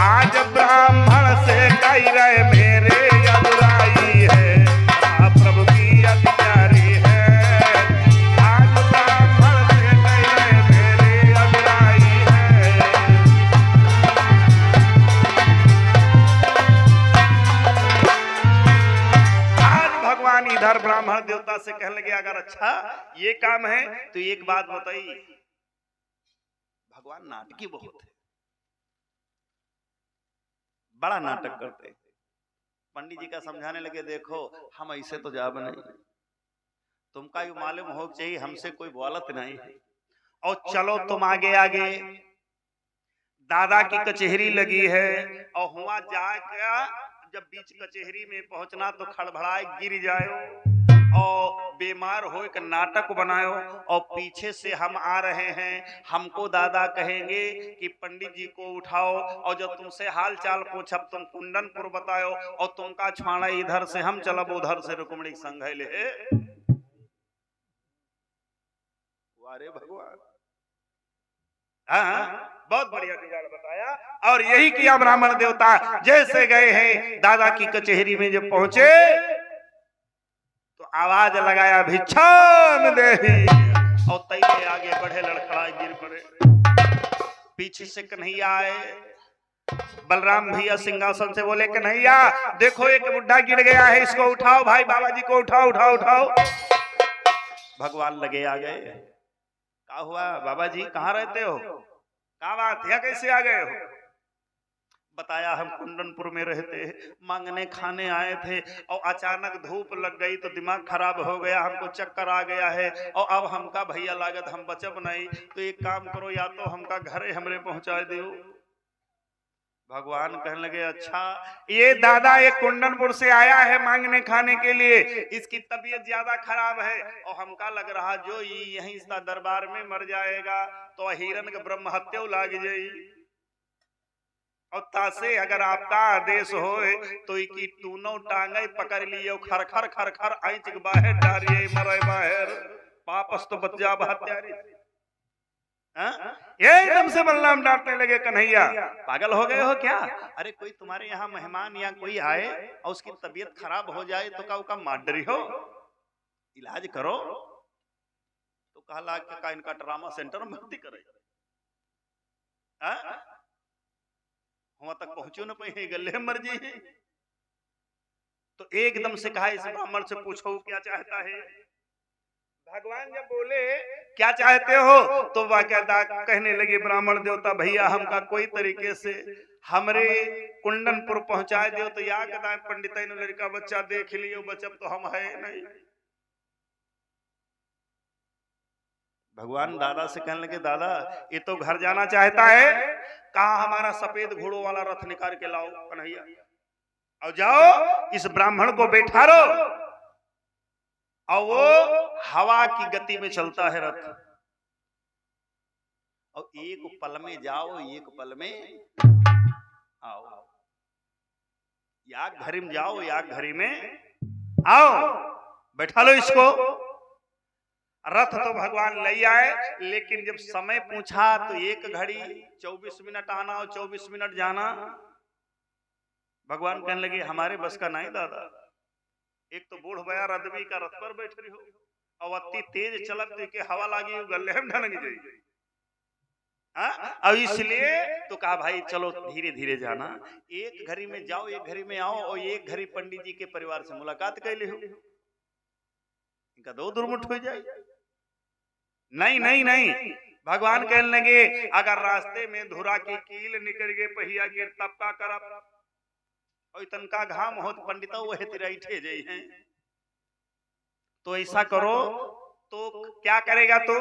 आज ब्राह्मण से कही रहे मेरे अनुराई है कथा प्रभु की अति प्यारी है आज ब्राह्मण से कही रहे मेरे अनुराई है आज भगवान इधर ब्राह्मण देवता से कहने लगे अगर अच्छा ये काम है तो एक बात बताइए भगवान नाटकी बहुत है, बड़ा नाटक करते। पंडित जी का समझाने लगे देखो हम ऐसे तो जाब नहीं, तुमका ये मालूम हो चाहिए हमसे कोई बोलत नहीं है। और चलो तुम आगे आगे दादा की कचहरी लगी है और हुआ जाके जब बीच कचहरी में पहुंचना तो खड़बड़ाए गिर जायो और बीमार हो एक नाटक बनायो और पीछे से हम आ रहे हैं हमको दादा कहेंगे कि पंडित जी को उठाओ और जब तुमसे हाल चाल पूछब तुम कुंडनपुर बताओ और तुमका छाड़ा इधर से हम चलब उधर से रुक्मिणी संग ले वारे भगवान हाँ, बहुत बढ़िया जुगाड़ बताया। और यही किया ब्राह्मण देवता जैसे गए हैं दादा की कचहरी में जब पहुंचे तो आवाज लगाया भिक्षाम देहि और तैले आगे बढ़े लड़खड़ाए गिर पड़े। पीछे से कन्हैया आए बलराम भैया सिंहासन से बोले कन्हैया देखो एक बुढ़ा गिर गया है इसको उठाओ भाई बाबा जी को उठाओ उठाओ उठाओ। भगवान लगे आ गए क्या हुआ बाबा जी कहाँ रहते हो क्या बात है कैसे आ गए हो। बताया हम कुंडनपुर में रहते मांगने खाने आए थे और अचानक धूप लग गई तो दिमाग खराब हो गया हमको चक्कर आ गया है और अब हमका भैया लागत हम बचब नहीं तो एक काम करो या तो हमका घरे हमरे पहुंचा दो। भगवान कहने लगे अच्छा ये दादा एक कुंडनपुर से आया है मांगने खाने के लिए इसकी तबीयत ज्यादा खराब है और हमका लग रहा जो यहीं इसका दरबार में मर जाएगा तो हिरण का ब्रह्म हत्या लाग जाई और तासे अगर आपका आदेश हो तो इकी तूनों टांगे पकड़ लिए खर खर खर खर आइच बाहर डारिए मरे बाहर पापस तो बच जा हत्यारी। एकदम से बलराम डांटने लगे कन्हैया पागल हो गए हो क्या। अरे कोई तुम्हारे यहाँ मेहमान या कोई आए और उसकी तबीयत खराब हो जाए तो का मार डरी हो इलाज करो तो कहला का इनका ट्रामा सेंटर में भर्ती करे वहां तक पहुंचो न पे गले मर जी। तो एकदम से कहा इस ब्राह्मण से पूछो क्या चाहता है। भगवान जब बोले क्या चाहते हो तो वाकदा कहने लगे ब्राह्मण देवता भैया हमका कोई तरीके से हमरे कुंडनपुर पहुंचा दो तो या कदा पंडित लड़का बच्चा देख लियो बचब तो हम है नहीं। भगवान दादा से कहने लगे दादा ये तो घर जाना चाहता है कहा हमारा सफेद घोड़ों वाला रथ निकाल के लाओ कन्हैया और जाओ इस ब्राह्मण को बैठा रो और वो हवा की गति में चलता है रथ और एक पल में जाओ एक पल में आओ या घरी में जाओ या घरी में आओ बैठा लो इसको। रथ तो भगवान ले आए लेकिन जब समय पूछा तो एक घड़ी 24 मिनट आना और 24 मिनट जाना। भगवान कहने लगे हमारे बस का नहीं दादा एक तो बूढ़ बया आदमी का रथ पर बैठ रही हो और अति तेज चलत के हवा लागी गले में ढनक जाएगी अब इसलिए तो कहा भाई चलो धीरे धीरे जाना एक घड़ी में जाओ एक घड़ी में आओ और एक घड़ी पंडित जी के परिवार से मुलाकात कर ले हो इनका दो दुर्मुठ हो जाए। नहीं नहीं नहीं, भगवान कहने लगे अगर रास्ते में धुरा की कील निकल गए पहिया के तब का करब, और तनका घाम होत पंडिता वो हेतिराइठे जई हैं। तो ऐसा करो तो क्या करेगा, तो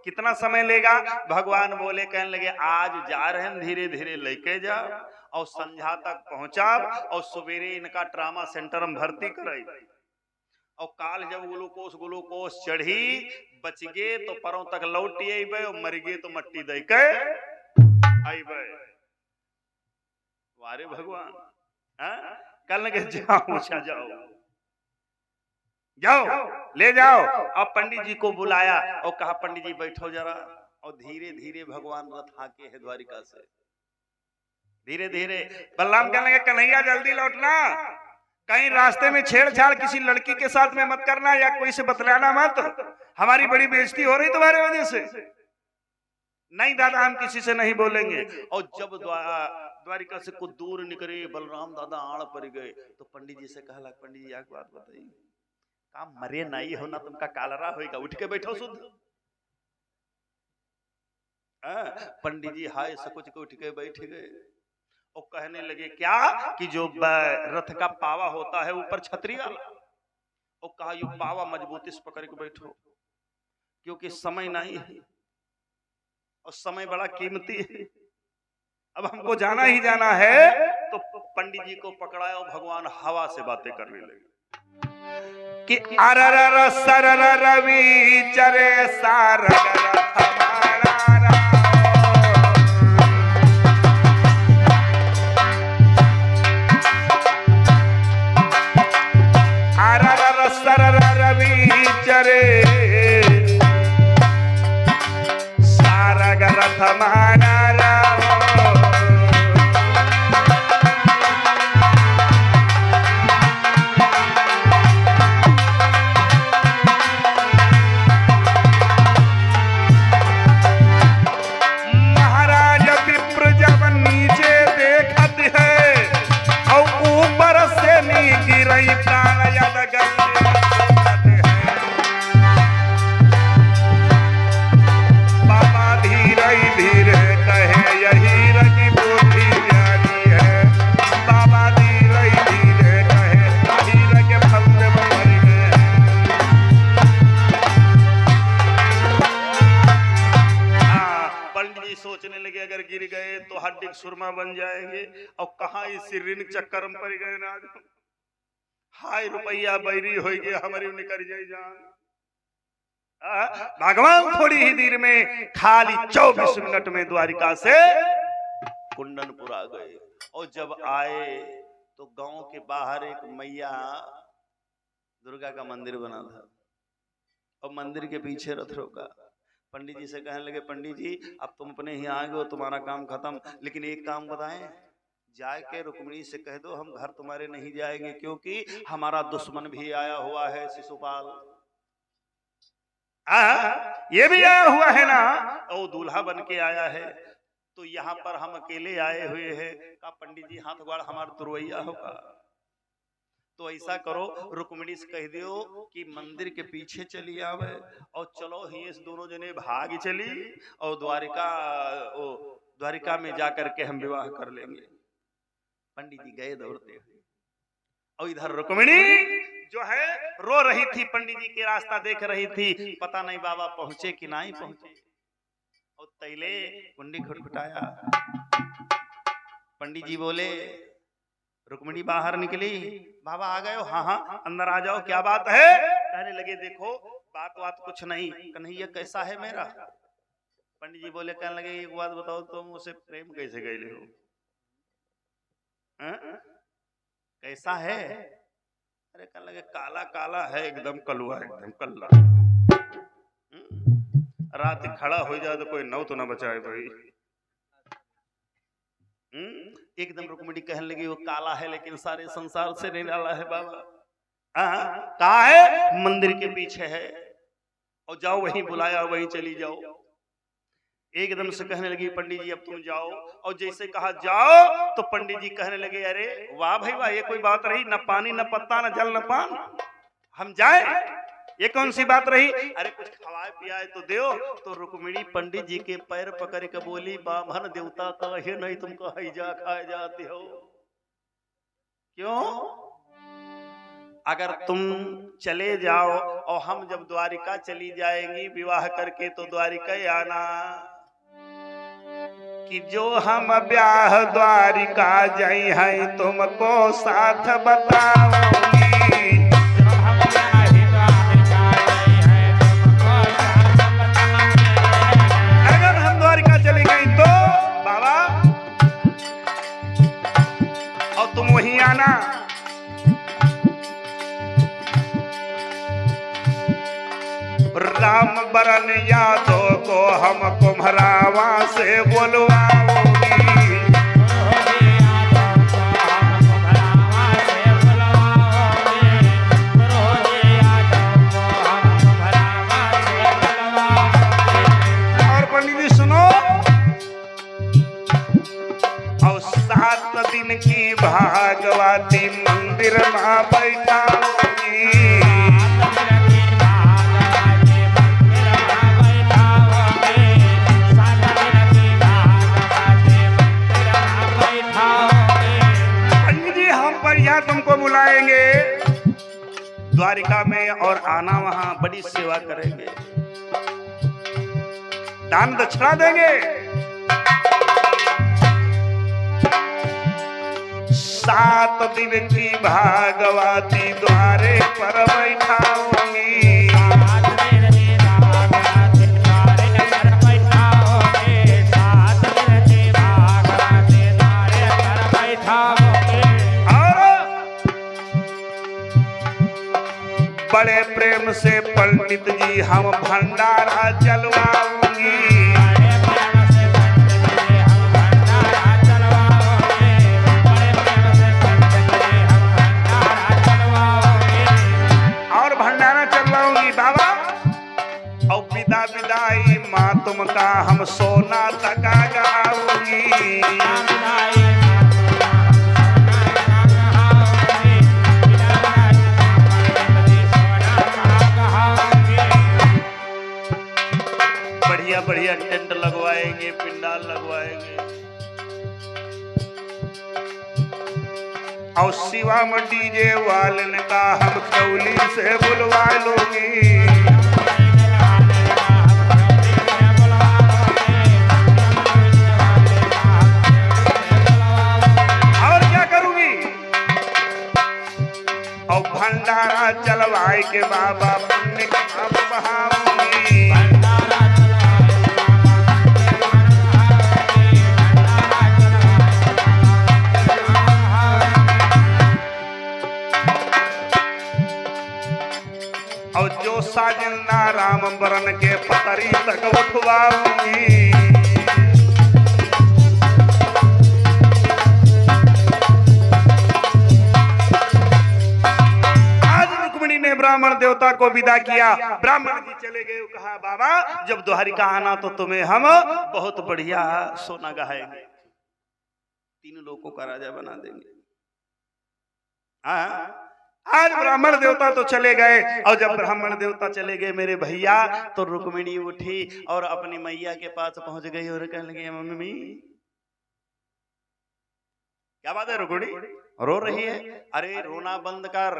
कितना समय लेगा? भगवान बोले, कहने लगे आज जा रहे हैं, धीरे धीरे लेके जा और संध्या तक पहुंचा और सवेरे इनका ट्रामा सेंटर में भर्ती कराई, और काल जब ग्लूकोस चढ़ी बच गे तो परों तक लौट अबे, और मर गे तो मट्टी दे के अबे। वारे भगवान, कल लगे जाओ जाओ जाओ ले जाओ। अब पंडित जी को बुलाया और कहा पंडित जी बैठो जरा, और धीरे धीरे भगवान रथ हाके है द्वारिका से, धीरे धीरे। बलराम कहने लगे कन्हैया जल्दी लौटना, कहीं रास्ते में छेड़छाड़ किसी लड़की के साथ में मत करना, या कोई से बतलाना मत, हमारी बड़ी बेइज्जती हो रही तुम्हारे वजह से। नहीं दादा हम किसी से नहीं बोलेंगे। और जब द्वारिका से कुछ दूर निकले बलराम दादा आड़ पड़ गए, तो पंडित जी से कहला, पंडित जी एक बात बताइए, काम मरे नहीं हो ना, तुमका कालरा होगा, उठ के बैठो शुद्ध। पंडित जी हाय सकुच के उठ के बैठ गए और कहने लगे क्या कि जो रथ का पावा होता है ऊपर छतरी वाला, और कहा यू पावा मजबूती से पकड़ के बैठो, क्योंकि समय नहीं है और समय बड़ा कीमती है, अब हमको जाना ही जाना है। तो पंडित जी को पकड़ाया और भगवान हवा से बातें करने लगे कि अरर सरर रवि चरे सार अरर सरर रवि चरे सारग रथ माना सुरमा बन जाएंगे, और कहा इस ऋण चक्कर में पड़ गए ना, हाय रुपया बैरी हो गया हमारी निकल जाए जान। भगवान थोड़ी ही देर में खाली 24 मिनट में द्वारिका से कुंडनपुर आ गए। और जब आए तो गांव के बाहर एक मैया दुर्गा का मंदिर बना था, और मंदिर के पीछे रथ रोका। पंडित जी से कहने लगे पंडित जी अब तुम अपने ही आ गए हो, तुम्हारा काम खत्म, लेकिन एक काम बताएं, जाके रुक्मिणी से कह दो हम घर तुम्हारे नहीं जाएंगे, क्योंकि हमारा दुश्मन भी आया हुआ है शिशुपाल। ये भी आया हुआ है ना, और दूल्हा बन के आया है, तो यहाँ पर हम अकेले आए हुए हैं। का पंडित जी हाथ गोड़ हमारा तुरवैया होगा, तो ऐसा करो रुक्मिणी से कह दियो कि मंदिर के पीछे चली आवे, और चलो ही इस दोनों जने भाग चली, और द्वारिका में जाकर के हम विवाह कर लेंगे। पंडित जी गए दौड़ते हुए, और इधर रुक्मिणी जो है रो रही थी, पंडित जी के रास्ता देख रही थी, पता नहीं बाबा पहुंचे कि नहीं पहुंचे। और तैले कुंडी खटखटाया, पंडित जी बोले, रुक्मिणी बाहर निकली, बाबा आ गए हो? हाँ हाँ अंदर आ जाओ, क्या बात है? कहने लगे देखो बात कुछ नहीं, कन्हैया कैसा है मेरा? पंडित जी बोले, कहने लगे एक बात बताओ, तुम उसे प्रेम कैसे गए हो? कैसा है? अरे कहने लगे काला काला है, एकदम कलुआ, एकदम कल्ला। रात खड़ा हो जाए तो कोई नौ तो ना बचाए भाई। एकदम रुक्मिणी कहने लगी वो काला है लेकिन सारे संसार से निराला है बाबा। कहा है? मंदिर के पीछे है, और जाओ वहीं बुलाया वहीं चली जाओ। एकदम से कहने लगी पंडित जी अब तुम जाओ, और जैसे कहा जाओ तो पंडित जी कहने लगे अरे वाह भाई वाह, ये कोई बात रही, न पानी न पत्ता न जल न पान, हम जाए? ये कौन सी बात रही? अरे कुछ खवाए पियाए तो दो। तो रुक्मिणी पंडित जी के पैर पकड़ के बोली, बामन देवता कहे नहीं तुम कहीं जा खाए जाते हो। क्यों? अगर तुम चले जाओ और हम जब द्वारिका चली जाएंगी विवाह करके तो द्वारिका आना कि जो हम ब्याह द्वारिका जाई है तुमको साथ बताऊंगी। अगर हम द्वारिका चली गई तो बाबा और तुम वहीं आना। राम बरन यादव को हम कुम्हरावा से बोलवाओगी। और पंडित जी सुनो, और 7 दिन की भागवती मंदिर में बैठाओगी। तुमको बुलाएंगे द्वारिका में और आना वहां बड़ी सेवा करेंगे, दान दक्षिणा देंगे। 7 दिन की भागवती द्वारे पर बैठाऊंगी। बड़े प्रेम से पंडित जी हम भंडारा जलवाऊंगी। और भंडारा चलवाऊंगी बाबा। और विदा विदाई माँ तुमका हम सोना तका गाऊंगी। बढ़िया बढ़िया टेंट लगवाएंगे, पिंडाल लगवाएंगे। और शिवम डीजे वालन का हम कौली से बुलवा लूंगी। और क्या करूंगी? और भंडारा चलवाए के बाबा पुण्य का बहाऊंगी। और जो साजिंदा राम बरन के पतरी तक उठवाऊंगी। आज रुक्मिणी ने ब्राह्मण देवता को विदा किया। ब्राह्मण जी चले गए। कहा बाबा जब द्वारिका आना तो तुम्हें हम बहुत बढ़िया सोना गहाएंगे, 3 लोगों का राजा बना देंगे। हाँ, आज ब्राह्मण देवता तो चले गए। और जब ब्राह्मण देवता चले गए मेरे भैया तो रुक्मिणी उठी और अपनी मैया के पास पहुंच गई और कहने लगी, मम्मी क्या बात है? रुक्मिणी रो रही है? अरे रोना बंद कर,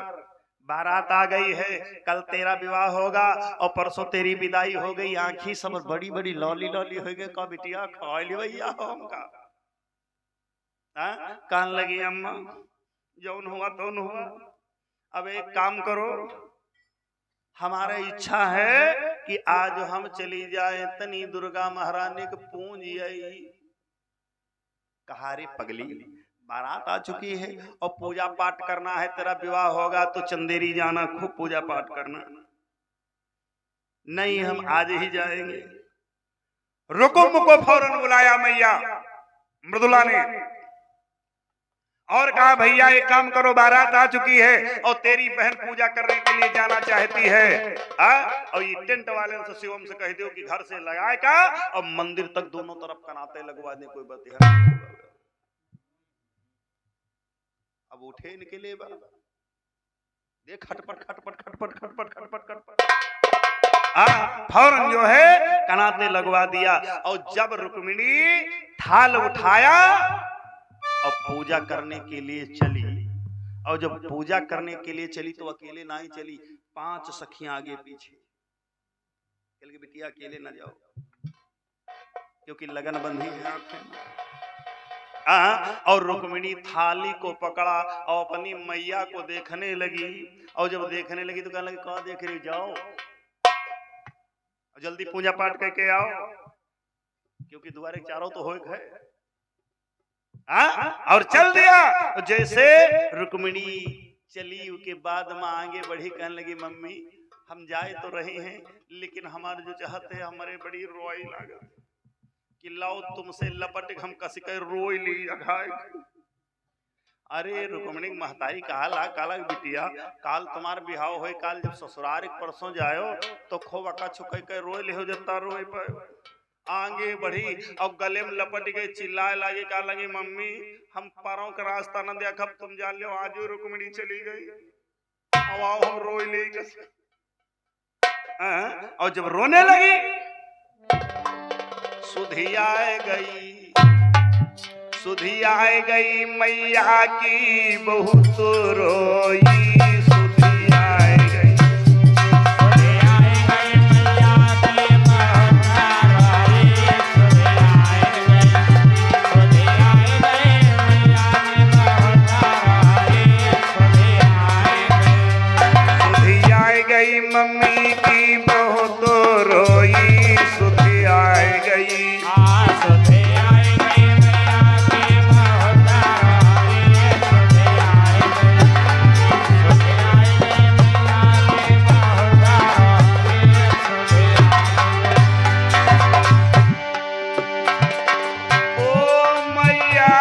बारात आ गई है, कल तेरा विवाह होगा और परसों तेरी विदाई हो गई। आंखी सब बड़ी बड़ी लौली लौली हो गई। का बिटिया खा ली भैया हमका। कहने लगी अम्मा जौन हुआ तौन हुआ, अब एक काम करो, हमारा इच्छा है कि आज हम चली जाए तनी दुर्गा महारानी को पूज आई। कहा रे पगली, बारात आ चुकी है और पूजा पाठ करना है, तेरा विवाह होगा तो चंदेरी जाना, खूब पूजा पाठ करना। नहीं हम आज ही जाएंगे। रुकुम को फौरन बुलाया मैया मृदुला ने और कहा भैया एक काम करो, बारात आ चुकी है और तेरी बहन पूजा करने के लिए जाना चाहती है। और ये टेंट वाले से शिवम से कह दो कि घर से लगाए का और मंदिर तक दोनों तरफ कनाते लगवा दे। कोई बतिया अब उठे इनके लिए देख खटपट खटपट खटपट खटपट खटपट खटपट फौरन जो है कनाते लगवा दिया। और जब रुक्मिणी थाल उठाया और पूजा करने के लिए चली, और जब पूजा करने के लिए चली तो अकेले ना ही चली, 5 सखियां आगे पीछे। कल बिटिया अकेले ना जाओ क्योंकि लगन बंधी है आंखें। और रुक्मिणी थाली को पकड़ा और अपनी मैया को देखने लगी। और जब देखने लगी तो कहने लगी कहाँ देख रही, जाओ जल्दी पूजा पाठ करके आओ क्योंकि द्वारे चारों तो हो गए। और चल दिया। जैसे रुक्मिणी चली उसके बाद माँ आगे बढ़ी, कहने लगी मम्मी हम जाए तो रहे हैं लेकिन हमारे जो चाहते हैं हमारे बड़ी रोई लागत कि लाओ तुमसे लपट हम कस कर रोई ली अघाई। अरे रुक्मिणी महतारी काला काला बिटिया, काल तुम्हार बिहाव हो, काल जब ससुराल परसों जायो तो खूब अका छुक कर रोए ले हो जता रोए पर। आगे बढ़ी और गले में लपट गई, चिल्लाए लागे, कहा लगे मम्मी हम पारों का रास्ता न देखा, तुम जान लो आज रुक्मिणी चली गई, अब हम रोई ले। और जब रोने लगी सुधी आए गई, सुधी आए गई मैया की बहुत रोई, सुधी आए गई। मम्मी की बहुत रोई, सुधी आए गई। सुधी आए गई मैया की बहुत रोई, सुधी आए गई, सुधी आए गई मैया की बहुत रोई, सुधी आए गई। ओ मैया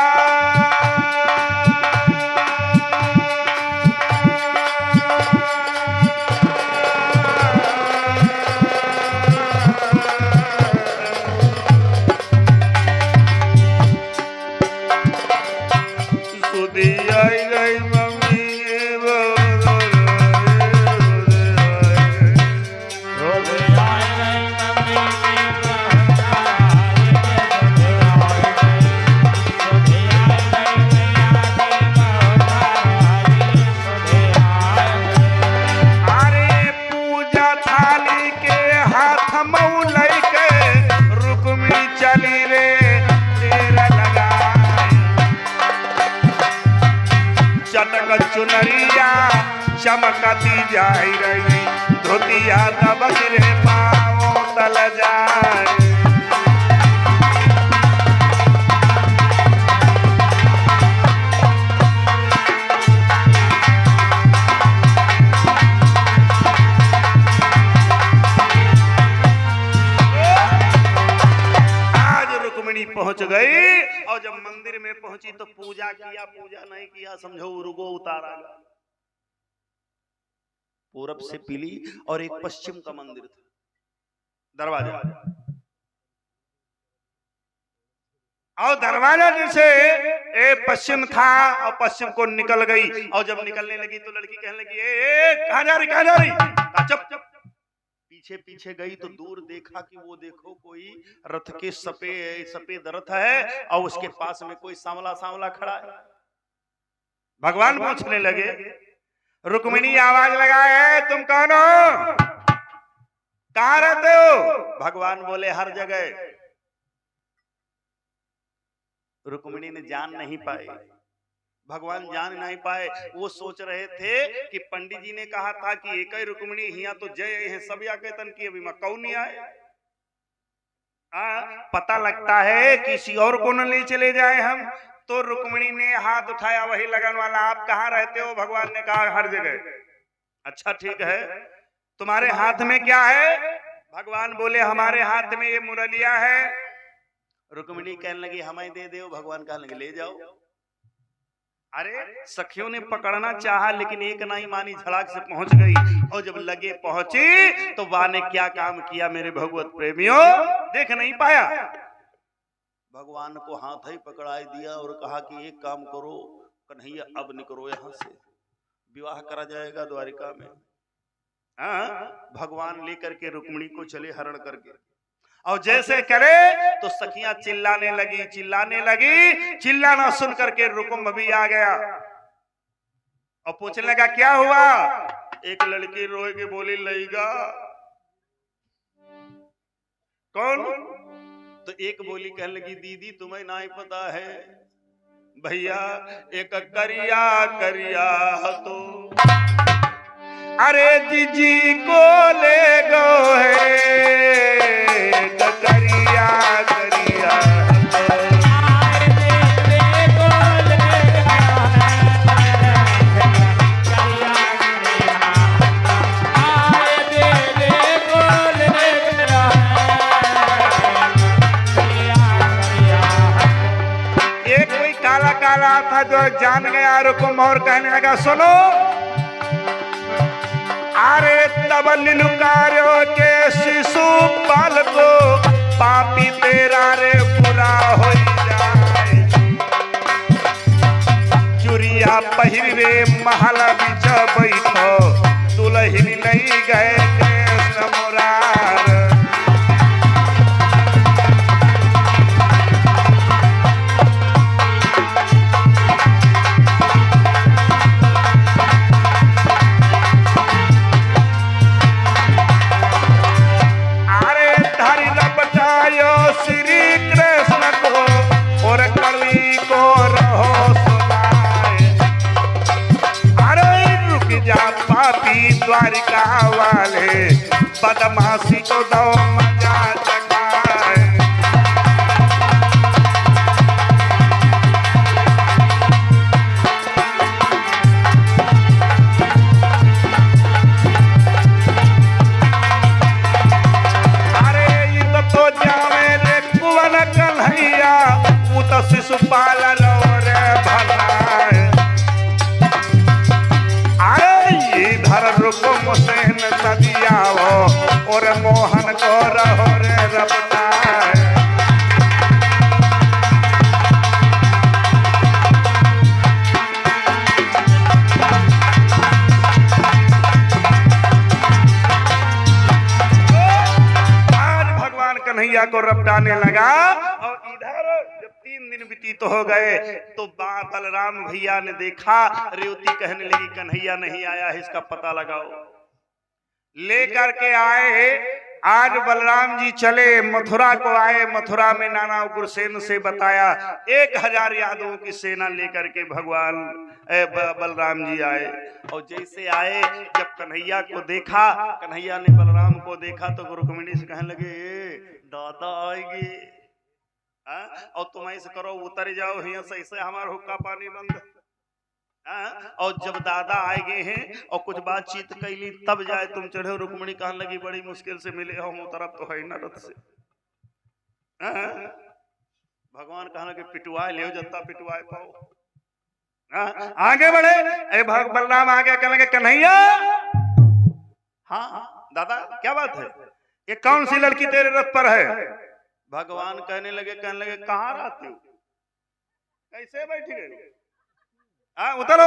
चुनरिया चमकती जाई रही, धोतिया दबक रे पाँव तल जाए। पहुंच गई और जब मंदिर में पहुंची तो पूजा किया, पूजा नहीं किया समझो उर्गो उतारा। पूरब से पीली और एक पश्चिम का मंदिर था, दरवाजा, और दरवाजा जैसे एक पश्चिम था और पश्चिम को निकल गई। और जब निकलने लगी तो लड़की कहने लगी ए कहां जा रही, कहां जा रही। चुप चुप। पीछे पीछे गई तो दूर देखा कि वो देखो कोई रथ के सफेद रथ है और उसके पास में कोई सांवला सांवला खड़ा है। भगवान पूछने लगे, रुक्मिणी आवाज लगाए तुम कौन हो, कहां रहते हो। भगवान बोले हर जगह। रुक्मिणी ने जान नहीं पाई, भगवान जान नहीं पाए। वो सोच रहे थे कि पंडित जी ने कहा था कि एक ही रुक्मिणी हिया तो जय है, सब या कहतन की अभी मैं कौन नहीं आए। पता लगता है किसी और को न ले चले जाए हम। तो रुक्मिणी ने हाथ उठाया, वही लगन वाला, आप कहाँ रहते हो। भगवान ने कहा हर जगह। अच्छा ठीक है, तुम्हारे हाथ में क्या है। भगवान बोले हमारे हाथ में ये मुरलिया है। रुक्मिणी कहने लगी हमें दे दो। भगवान कहने लगे ले जाओ। अरे सखियों ने पकड़ना चाहा लेकिन एक नहीं मानी, झड़ाक से पहुंच गई। और जब लगे पहुंची तो वाह ने क्या काम किया मेरे भगवत प्रेमियों, देख नहीं पाया। भगवान को हाथ ही पकड़ाई दिया और कहा कि एक काम करो कन्हैया, अब निकलो यहाँ से। विवाह करा जाएगा द्वारिका में। हाँ, भगवान लेकर के रुक्मिणी को चले हरण करके, और जैसे करे तो सखियां चिल्लाने लगी। चिल्लाना सुन करके रुकुम भी आ गया और पूछने लगा क्या हुआ। एक लड़की रोए के बोली लईगा। कौन? तो एक बोली कहने लगी दीदी तुम्हें नहीं पता है भैया एक करिया करिया तो अरे जीजी को ले गो है करिया करिया एक कोई काला काला था जो जान गया रुकुम और कहने लगा सुनो अरे तब लिलुकारो के शिशु पाल को पापी तेरा रे बुरा हो जाए चुरिया पहिरवे महल बिच बैठो दुल्हन नहीं गए कृष्ण मुरार श्री कृष्ण को और कवि को रहो सुनाए अरे रुक जा पापी द्वारिका वाले बदमाशी को दो मजा चखाए कन्हैया शिशुपाल रे भलाए अरे इधर रुकुम सेन नदिया और मोहन को रहो रे रपटाए आज भगवान कन्हैया को रपटाने लगा। और इधर जब 3 दिन व्यतीत हो गए तो बलराम भैया ने देखा रेवती कहने लगी कन्हैया नहीं आया है इसका पता लगाओ। लेकर के आए आज बलराम जी चले मथुरा को आए। मथुरा में नाना उग्रसेन से बताया 1000 यादवों की सेना लेकर के भगवान बलराम जी आए। और जैसे आए जब कन्हैया को देखा कन्हैया ने बलराम को देखा तो रुक्मिणी से कहने लगे दादा आएगी और तुम ऐसे करो उतर जाओ यहाँ से ऐसे हमारा हुक्का पानी बंद। और जब दादा आए गए हैं और कुछ बातचीत कैली तब जाए तुम चढ़े। रुक्मिणी कहने लगी बड़ी मुश्किल से मिले हम तरफ तो है न रथ से। भगवान कहने लगे पिटुआ ले जत्ता पिटुआ पाओ। आगे बढ़े अरे बलराम आ गया कहने लगे कन्हैया हाँ दादा क्या बात है ये कौन सी लड़की तेरे रथ पर है। भगवान कहने लगे कहाँ रहते हो कैसे बैठ गए उतरो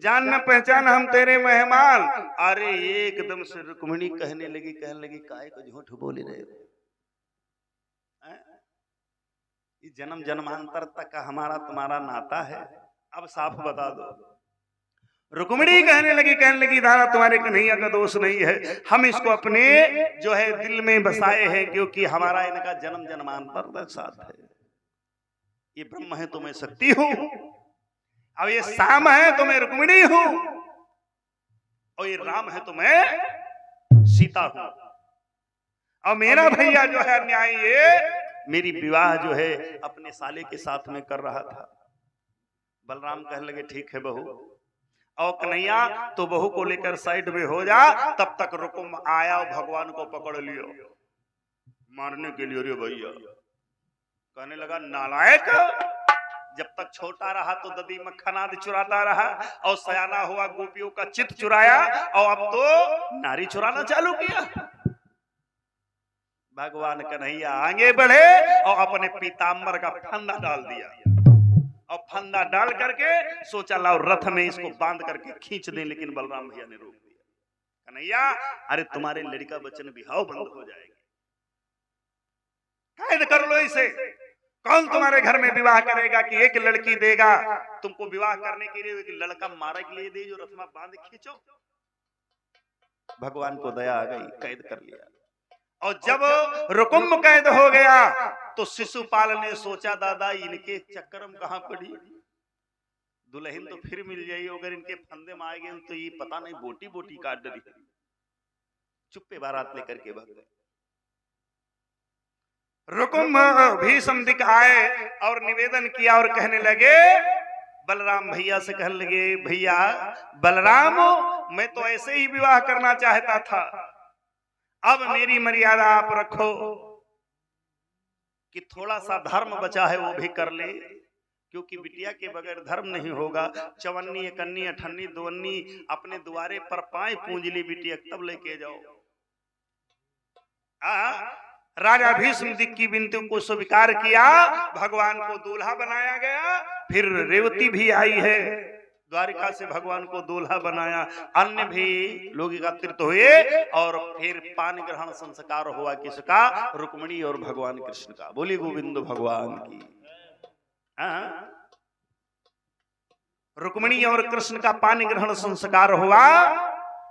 जान न पहचान हम तेरे मेहमान। अरे एकदम से रुक्मिणी कहने लगी काहे को झूठ बोले रहे हो। ये जन्म जन्मांतर तक का हमारा तुम्हारा नाता है अब साफ बता दो। रुक्मिणी कहने लगी दादा तुम्हारे कन्हैया का दोष नहीं है हम इसको अपने जो है दिल में बसाए हैं क्योंकि हमारा इनका जन्म जन्मांतर तक साथ है। ये ब्रह्म है तो मैं शक्ति हूं अब ये शाम है तो मैं रुक्मिणी हूं और ये राम है तो मैं सीता हूं। और मेरा भैया जो है न्याय ये मेरी विवाह जो है अपने साले के साथ में कर रहा था। बलराम कहने लगे ठीक है बहू और कन्हैया तो बहू को लेकर साइड में हो जा। तब तक रुकुम आया और भगवान को पकड़ लियो मारने के लिए। रे भैया कहने लगा नालायक जब तक छोटा रहा तो ददी मक्खनाद चुराता रहा और सयाना हुआ गोपियों का चित्त चुराया और अब तो नारी चुराना चालू किया। भगवान कन्हैया आगे बढ़े और अपने पीताम्बर का फंदा डाल दिया और फंदा डाल करके सोचा लाओ रथ में इसको बांध करके खींच दें, लेकिन बलराम भैया ने रोक दिया। कन्हैया अरे तुम्हारे लड़का बच्चन बिहाव बंद हो जाएगी, कैद कर लो इसे। कौन तुम्हारे घर में विवाह करेगा कि एक लड़की देगा तुमको विवाह करने के लिए, एक लड़का मारा के लिए दे जो रथ में बांध खींचो। भगवान को दया आ गई, कैद कर लिया। और जब रुकुम कैद हो गया तो शिशुपाल ने सोचा दादा इनके चक्कर में कहां पड़ी, दुल्हन तो फिर मिल जाएगी, अगर इनके फंदे में आ गए तो ये पता नहीं बोटी बोटी काट डरी। चुप्पे बारात लेकर के भाग गए। रुकुम भीष्म दिख आए और निवेदन किया और कहने लगे, बलराम भैया से कहने लगे, भैया बलराम मैं तो ऐसे ही विवाह करना चाहता था, अब मेरी मर्यादा आप रखो कि थोड़ा सा धर्म बचा है वो भी कर ले, क्योंकि बिटिया के बगैर धर्म नहीं होगा। चवन्नी एकन्नी अठन्नी दुवन्नी अपने द्वारे पर पाए पूंजली बिटिया तब लेके जाओ। राजा भीष्म दिक की विनती को स्वीकार किया, भगवान को दूल्हा बनाया गया। फिर रेवती भी आई है, द्वारिका से भगवान को दूल्हा बनाया, अन्य भी लोग एकत्रित हुए और फिर पान ग्रहण संस्कार हुआ किसका, रुक्मिणी और भगवान कृष्ण का। बोली गोविंद भगवान की। रुक्मिणी और कृष्ण का पान ग्रहण संस्कार हुआ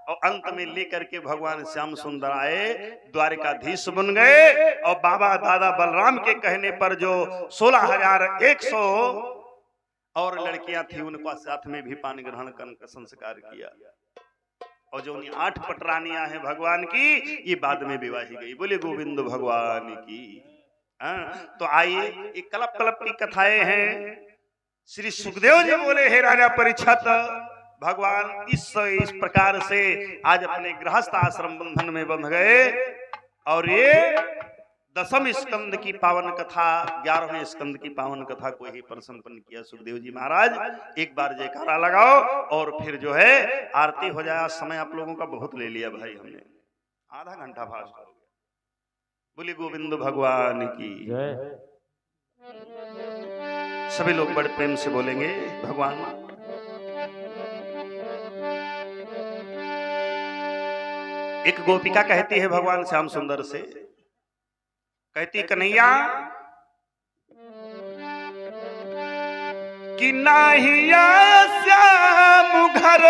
और अंत में लेकर के भगवान श्याम सुंदर आए, द्वारिकाधीश बन गए। और बाबा दादा बलराम के कहने पर जो 16,100 और लड़कियां थी उनको साथ में भी पानी ग्रहण का संस्कार किया। और जो 8 पटरानियां हैं भगवान की, ये बाद में विवाही गई। बोले गोविंद भगवान की। तो आइए एक कल्प कल्प की कथाएं हैं। श्री सुखदेव जी बोले, हे राजा परीक्षित, भगवान इस प्रकार से आज अपने गृहस्थ आश्रम बंधन में बंध गए। और ये 10वें स्कंद की पावन कथा, 11वें स्कंद की पावन कथा को ही संपन्न किया सुखदेव जी महाराज। एक बार जयकारा लगाओ और फिर जो है आरती हो जाए। समय आप लोगों का बहुत ले लिया भाई, हमने आधा घंटा फास्ट हो गया। बोली गोविंद भगवान की। सभी लोग बड़े प्रेम से बोलेंगे भगवान। एक गोपिका कहती है भगवान श्याम सुंदर से, कहती कन्हैया कि नाही श्याम घर